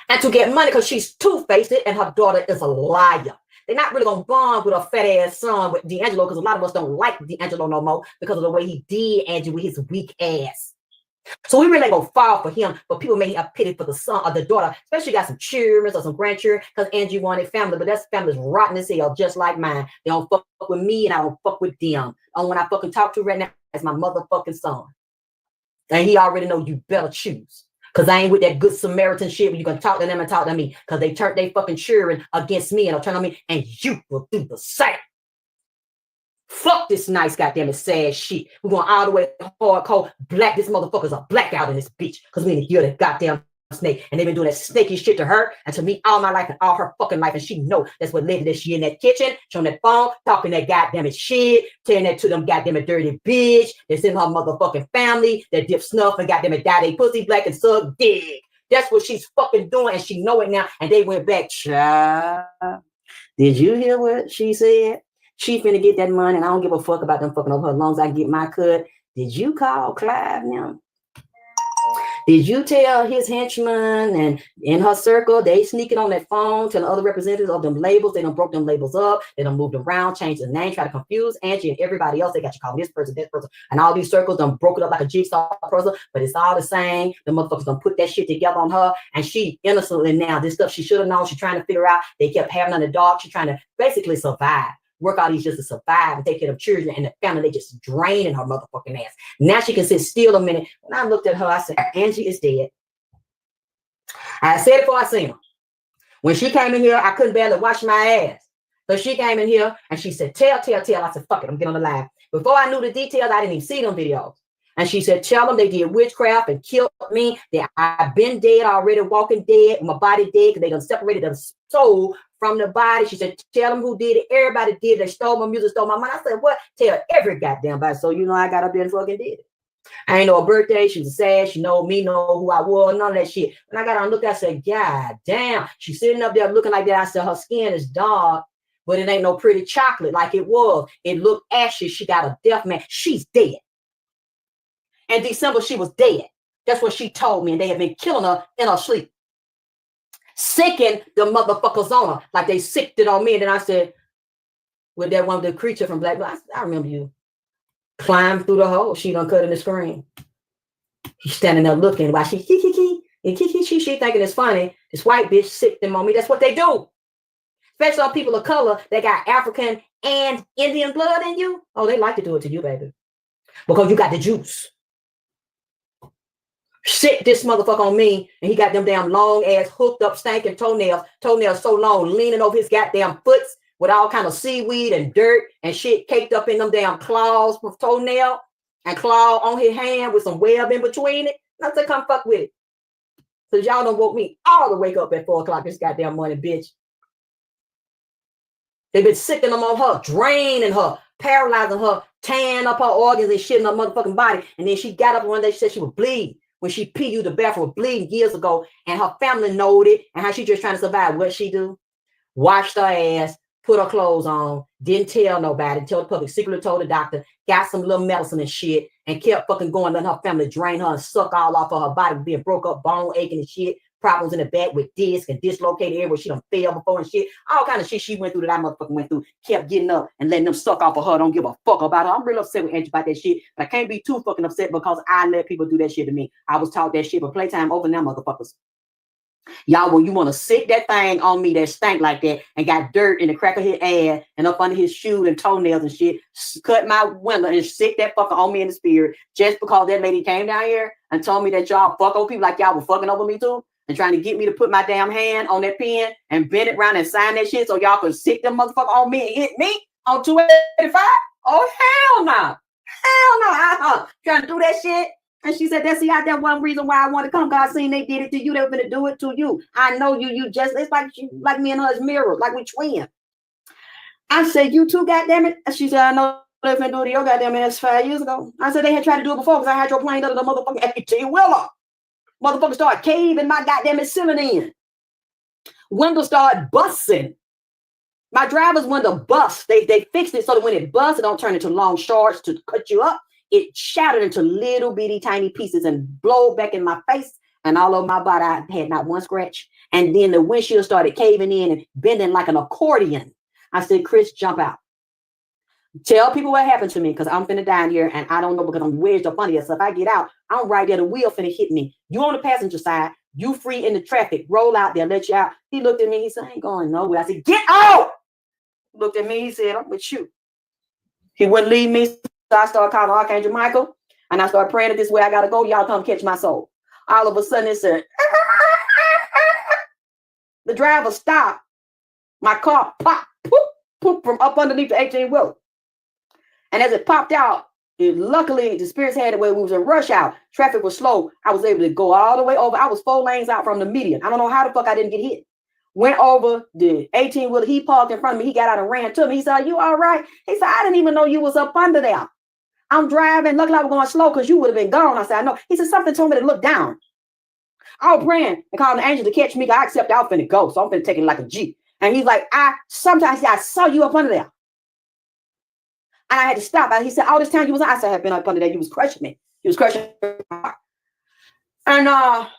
and to get money, because she's two-faced and her daughter is a liar. They're not really going to bond with a fat-ass son with D'Angelo, because a lot of us don't like D'Angelo no more because of the way he did Angie with his weak ass. So we really ain't gonna fall for him, but people may have pity for the son or the daughter, especially got some children or some grandchildren, because Angie wanted family, but that family's rotten as hell, just like mine. They don't fuck with me and I don't fuck with them. And when I fucking talk to right now, it's my motherfucking son. And he already know you better choose. Because I ain't with that good Samaritan shit where you can talk to them and talk to me, because they turned their fucking children against me and they'll turn on me, and you will do the same. Fuck this nice goddamn sad shit. We're going all the way hardcore black. This motherfucker's a blackout in this bitch, because we need to kill that goddamn snake. And they've been doing that snaky shit to her and to me all my life and all her fucking life. And she know that's what led to that shit in that kitchen, showing that phone, talking that goddamn shit, telling that to them goddamn dirty bitch that's in her motherfucking family that dip snuff and goddamn dye they pussy black and suck dick. That's what she's fucking doing, and she know it now. And they went back, child. Did you hear what she said? She finna get that money, and I don't give a fuck about them fucking over her, as long as I can get my cut. Did you call Clive now? Did you tell his henchmen and in her circle, they sneaking on that phone, telling other representatives of them labels, they done broke them labels up, they done moved around, changed the name, try to confuse Angie and everybody else. They got you calling this person, and all these circles done broke it up like a jigsaw puzzle, but it's all the same. The motherfuckers done put that shit together on her, and she innocently now, this stuff she should have known, she's trying to figure out. They kept having on the dark, she's trying to basically survive. Work all these just to survive and take care of children and the family. They just draining her motherfucking ass. Now she can sit still a minute. When I looked at her, I said, Angie is dead. I said it before I seen her. When she came in here, I couldn't barely wash my ass. So she came in here and she said, tell. I said, fuck it, I'm getting on the live. Before I knew the details, I didn't even see them videos. And she said, tell them they did witchcraft and killed me. That I've been dead already, walking dead, my body dead, because they done separated the soul from the body. She said, tell them who did it. Everybody did it. They stole my music, stole my money. I said, what? Tell every goddamn body. So you know I got up there and fucking did it. I ain't know her birthday. She was sad. She know me, know who I was, none of that shit. When I got on look, I said, God damn. She's sitting up there looking like that. I said, her skin is dark, but it ain't no pretty chocolate like it was. It looked ashy. She got a death man. She's dead. In December, she was dead. That's what she told me. And they had been killing her in her sleep. Sicking the motherfuckers on her. Like they sicked it on me. And then I said, with that one, the creature from Black, I remember you. Climbed through the hole. She done cut in the screen. He's standing there looking while she she thinking it's funny. This white bitch sicked them on me. That's what they do. Especially on people of color that got African and Indian blood in you. Oh, they like to do it to you, baby. Because you got the juice. Shit this motherfucker on me, and he got them damn long ass hooked up stinking toenails so long, leaning over his goddamn foots with all kind of seaweed and dirt and shit caked up in them damn claws with toenail and claw on his hand with some web in between it. And I said, come fuck with it. So y'all done woke me all the wake up at 4 o'clock this goddamn morning, bitch. They've been sicking them on her, draining her, paralyzing her, tearing up her organs and shit in her motherfucking body. And then she got up one day, she said she would bleed. When she peed you the bathroom, bleeding years ago, and her family knowed it, and how she just trying to survive. What she do? Washed her ass, put her clothes on, didn't tell nobody, tell the public, secretly told the doctor, got some little medicine and shit, and kept fucking going, letting her family drain her and suck all off of her body, being broke up, bone aching and shit, problems in the back with disc and dislocated everywhere. She done fell before and shit. All kind of shit she went through that I motherfucking went through. Kept getting up and letting them suck off of her. Don't give a fuck about her. I'm real upset with Angie about that shit, but I can't be too fucking upset because I let people do that shit to me. I was taught that shit, but playtime over now, motherfuckers. Y'all, when you want to sick that thing on me that stank like that and got dirt in the crack of his ass and up under his shoes and toenails and shit, cut my window and sick that fucker on me in the spirit just because that lady came down here and told me that y'all fuck over people like y'all were fucking over me too and trying to get me to put my damn hand on that pen and bend it around and sign that shit so y'all could sick them motherfucker on me and hit me on 285? Oh, hell no. Hell no. Trying to do that shit. And she said, that's that one reason why I want to come. God seen they did it to you. They were going to do it to you. I know you. You just, it's like me and her is mirrors, like we twins. I said, you too, goddammit. She said, I know they've been doing it to your goddamn ass 5 years ago. I said, they had tried to do it before because I had your plane under the motherfucking 18-wheeler. Motherfucker started caving my goddamn ceiling in. Windows started busting. My driver's window bust. They fixed it so that when it busts, it don't turn into long shards to cut you up. It shattered into little bitty tiny pieces and blow back in my face and all over my body. I had not one scratch. And then the windshield started caving in and bending like an accordion. I said, Chris, jump out. Tell people what happened to me because I'm finna die in here and I don't know because I'm wedged up under here. So if I get out, I'm right there. The wheel finna hit me. You on the passenger side. You free in the traffic. Roll out there. Let you out. He looked at me. He said, I ain't going nowhere. I said, get out. Looked at me. He said, I'm with you. He wouldn't leave me. So I started calling Archangel Michael and I started praying that this way I got to go. Y'all come catch my soul. All of a sudden it said, the driver stopped. My car popped poop, from up underneath the 18-wheeler. And as it popped out, luckily the spirits had it where we was in rush hour. Traffic was slow. I was able to go all the way over. I was 4 lanes out from the median. I don't know how the fuck I didn't get hit. Went over the 18-wheeler. He parked in front of me. He got out and ran to me. He said, are you all right? He said, I didn't even know you was up under there. I'm driving. Luckily, I was going slow because you would have been gone. I said, I know. He said, something told me to look down. I was praying and calling the angel to catch me. I accept I was finna go. So I'm finna take it like a G. And he's like, I saw you up under there. And I had to stop. And he said, all this time you was, I said, I had been up under there. You was crushing me. You was crushing my heart. And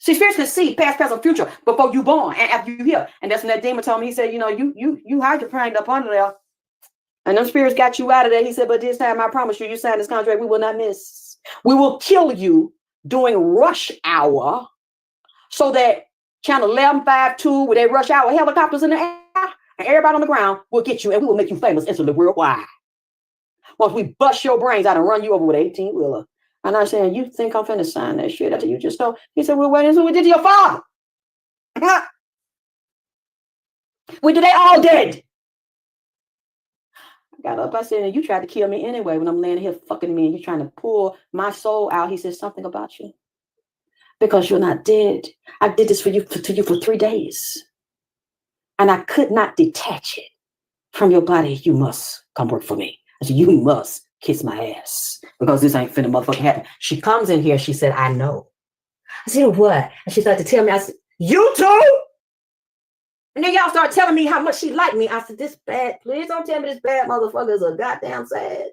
see, spirits can see past, present, and future before you born and after you here. And that's when that demon told me, he said, you know, you hydroplaned up under there. And them spirits got you out of there. He said, but this time I promise you, you signed this contract, we will not miss. We will kill you during rush hour so that channel 1152 with their rush hour helicopters in the air and everybody on the ground will get you and we will make you famous instantly worldwide. Once we bust your brains out and run you over with an 18-wheeler. And I'm saying, you think I'm finna sign that shit after you just told? He said, well, what is what we did to your father? We did, they all dead. Got up, I said, you tried to kill me anyway when I'm laying here fucking me and you're trying to pull my soul out. He said something about you because you're not dead. I did this for you to you for 3 days and I could not detach it from your body. You must come work for me. I said, you must kiss my ass because this ain't finna motherfucking happen. She comes in here. She said, I know. I said, what? And she started to tell me, I said, you too? And then y'all start telling me how much she liked me. I said, this bad, please don't tell me this bad motherfucker is a goddamn sad.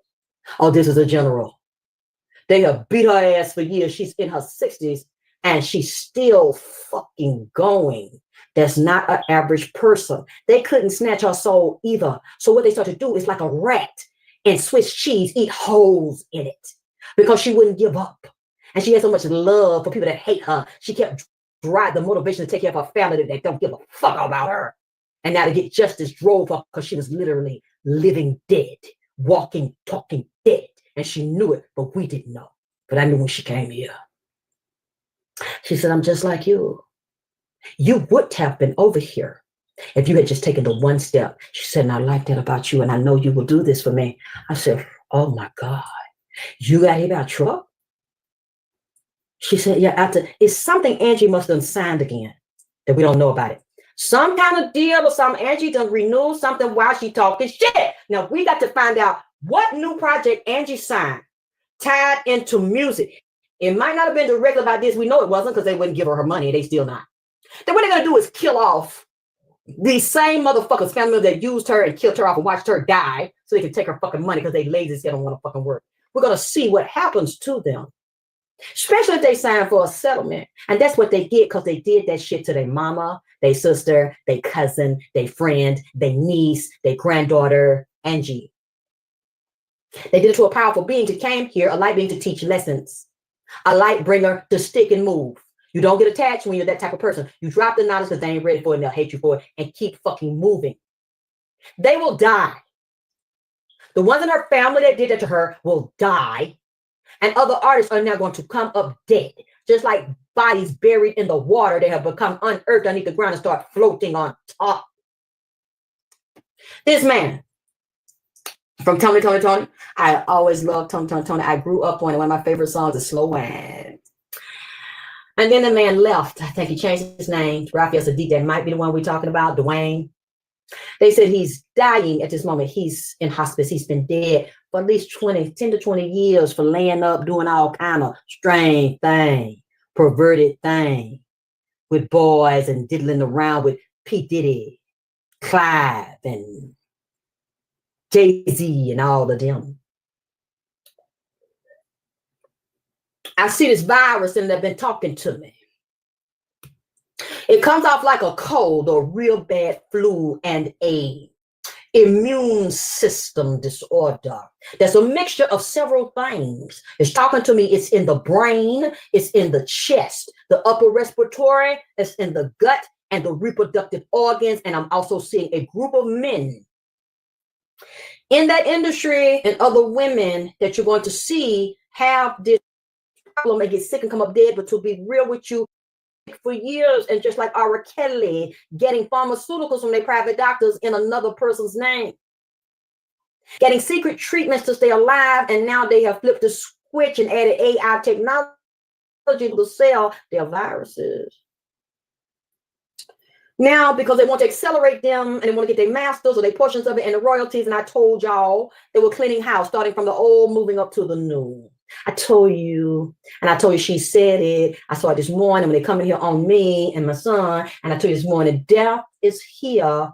Oh, this is a general. They have beat her ass for years. She's in her 60s and she's still fucking going. That's not an average person. They couldn't snatch her soul either. So what they start to do is like a rat and Swiss cheese, eat holes in it because she wouldn't give up. And she had so much love for people that hate her. She kept drive the motivation to take care of her family that they don't give a fuck about her. And now to get justice drove her because she was literally living dead, walking, talking dead. And she knew it, but we didn't know. But I knew when she came here. She said, I'm just like you. You would have been over here if you had just taken the one step. She said, and I like that about you. And I know you will do this for me. I said, oh my God, you got hit by a truck? She said, yeah, after it's something Angie must have signed again that we don't know about it. Some kind of deal or something. Angie done renew something while she talking shit. Now we got to find out what new project Angie signed tied into music. It might not have been directly about this. We know it wasn't because they wouldn't give her money. They still not. Then what they're going to do is kill off These same motherfuckers, family that used her and killed her off and watched her die so they can take her fucking money because they lazy as they don't want to fucking work. We're going to see what happens to them, especially if they sign for a settlement. And that's what they get because they did that shit to their mama, their sister, their cousin, their friend, their niece, their granddaughter, Angie. They did it to a powerful being who came here, a light being to teach lessons, a light bringer to stick and move. You don't get attached when you're that type of person. You drop the knowledge because they ain't ready for it and they'll hate you for it and keep fucking moving. They will die. The ones in her family that did that to her will die. And other artists are now going to come up dead. Just like bodies buried in the water, they have become unearthed underneath the ground and start floating on top. This man from Tony. I always loved Tony. I grew up on it. One of my favorite songs is Slow Wine. And then the man left. I think he changed his name to Raphael Sadiq. That might be the one we're talking about, Dwayne. They said he's dying at this moment. He's in hospice. He's been dead for at least 10 to 20 years for laying up, doing all kind of strange thing, perverted thing with boys and diddling around with P. Diddy, Clive, and Jay-Z and all of them. I see this virus and they've been talking to me. It comes off like a cold or real bad flu and a immune system disorder. There's a mixture of several things. It's talking to me. It's in the brain. It's in the chest, the upper respiratory. It's in the gut and the reproductive organs. And I'm also seeing a group of men in that industry and other women that you're going to see have this problem and get sick and come up dead. But to be real with you, for years, and just like R. Kelly getting pharmaceuticals from their private doctors in another person's name, getting secret treatments to stay alive, and now they have flipped the switch and added AI technology to sell their viruses. Now, because they want to accelerate them and they want to get their masters or their portions of it and the royalties, and I told y'all they were cleaning house, starting from the old, moving up to the new. I told you, and I told you she said it. I saw it this morning when they come in here on me and my son, and I told you this morning, death is here.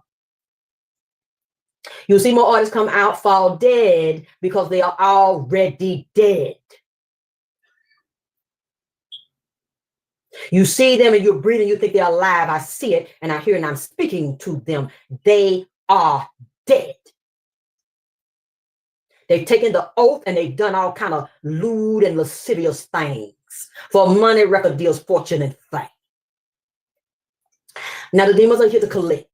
You'll see more artists come out, fall dead, because they are already dead. You see them and you're breathing, you think they're alive. I see it and I hear and I'm speaking to them. They are dead. They've taken the oath and they've done all kind of lewd and lascivious things for money, record deals, fortune, and fame. Now the demons are here to collect.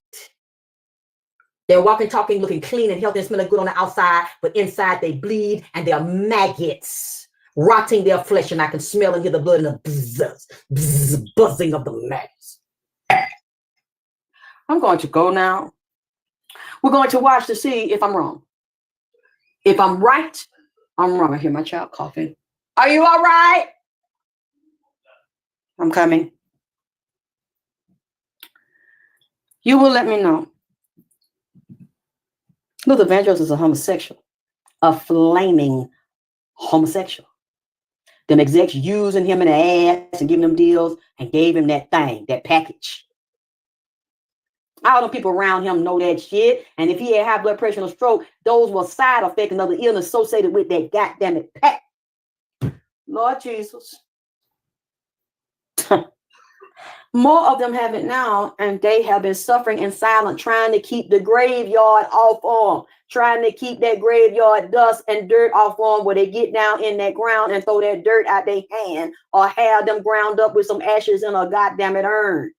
They're walking, talking, looking clean and healthy and smelling good on the outside, but inside they bleed and they're maggots rotting their flesh, and I can smell and hear the blood and the buzzing of the maggots. I'm going to go now. We're going to watch to see if I'm wrong. If I'm right, I'm wrong. I hear my child coughing. Are you all right? I'm coming. You will let me know. Luther Vandross is a homosexual, a flaming homosexual. Them execs using him in the ass and giving him deals and gave him that thing, that package. All the people around him know that shit. And if he had high blood pressure and a stroke, those were side effects and other illness associated with that goddamn it pack. Lord Jesus. More of them have it now, and they have been suffering in silence, trying to keep the graveyard off on, trying to keep that graveyard dust and dirt off on, where they get down in that ground and throw that dirt out their hand or have them ground up with some ashes in a goddamn it urn.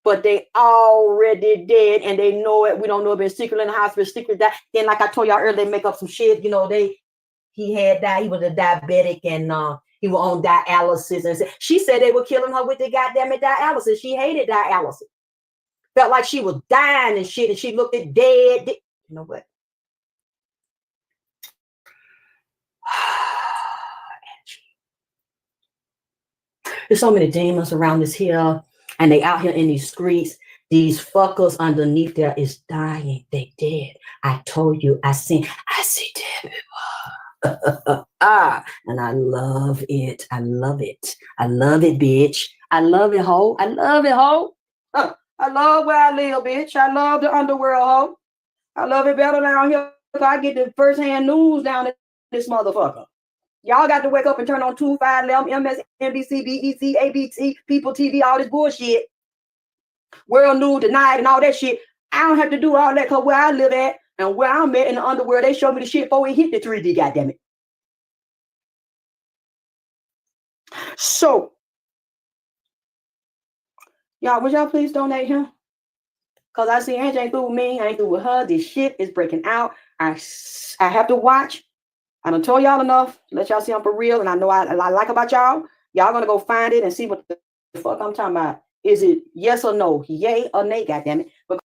But they already dead and they know it. We don't know if it's secret in the hospital, secret that. Then, like I told y'all earlier, they make up some shit. You know, he had that. He was a diabetic and he was on dialysis. And she said they were killing her with the goddamn dialysis. She hated dialysis. Felt like she was dying and shit, and she looked at dead. You know what? There's so many demons around this here. And they out here in these streets. These fuckers underneath there is dying. They dead. I told you. I see dead people. And I love it. I love it. I love it, bitch. I love it, ho. I love it, ho. I I love where I live, bitch. I love the underworld, hoe. I love it better down here because I get the first-hand news down in this motherfucker. Y'all got to wake up and turn on 2, 5, 11, MSNBC, BEC, ABC, People TV, all this bullshit. World News, Denied, and all that shit. I don't have to do all that because where I live at and where I'm at in the underworld, they show me the shit before it hit the 3D, goddammit. So, y'all, would y'all please donate him? Because I see Angie ain't through with me. I ain't through with her. This shit is breaking out. I have to watch. I done told y'all enough. Let y'all see I'm for real. And I know I like about y'all. Y'all gonna go find it and see what the fuck I'm talking about. Is it yes or no? Yay or nay, goddammit. But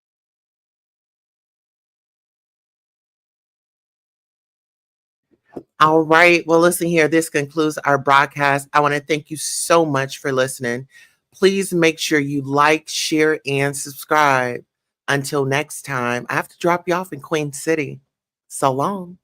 All right. Well, listen here. This concludes our broadcast. I want to thank you so much for listening. Please make sure you like, share, and subscribe. Until next time, I have to drop you off in Queen City. So long.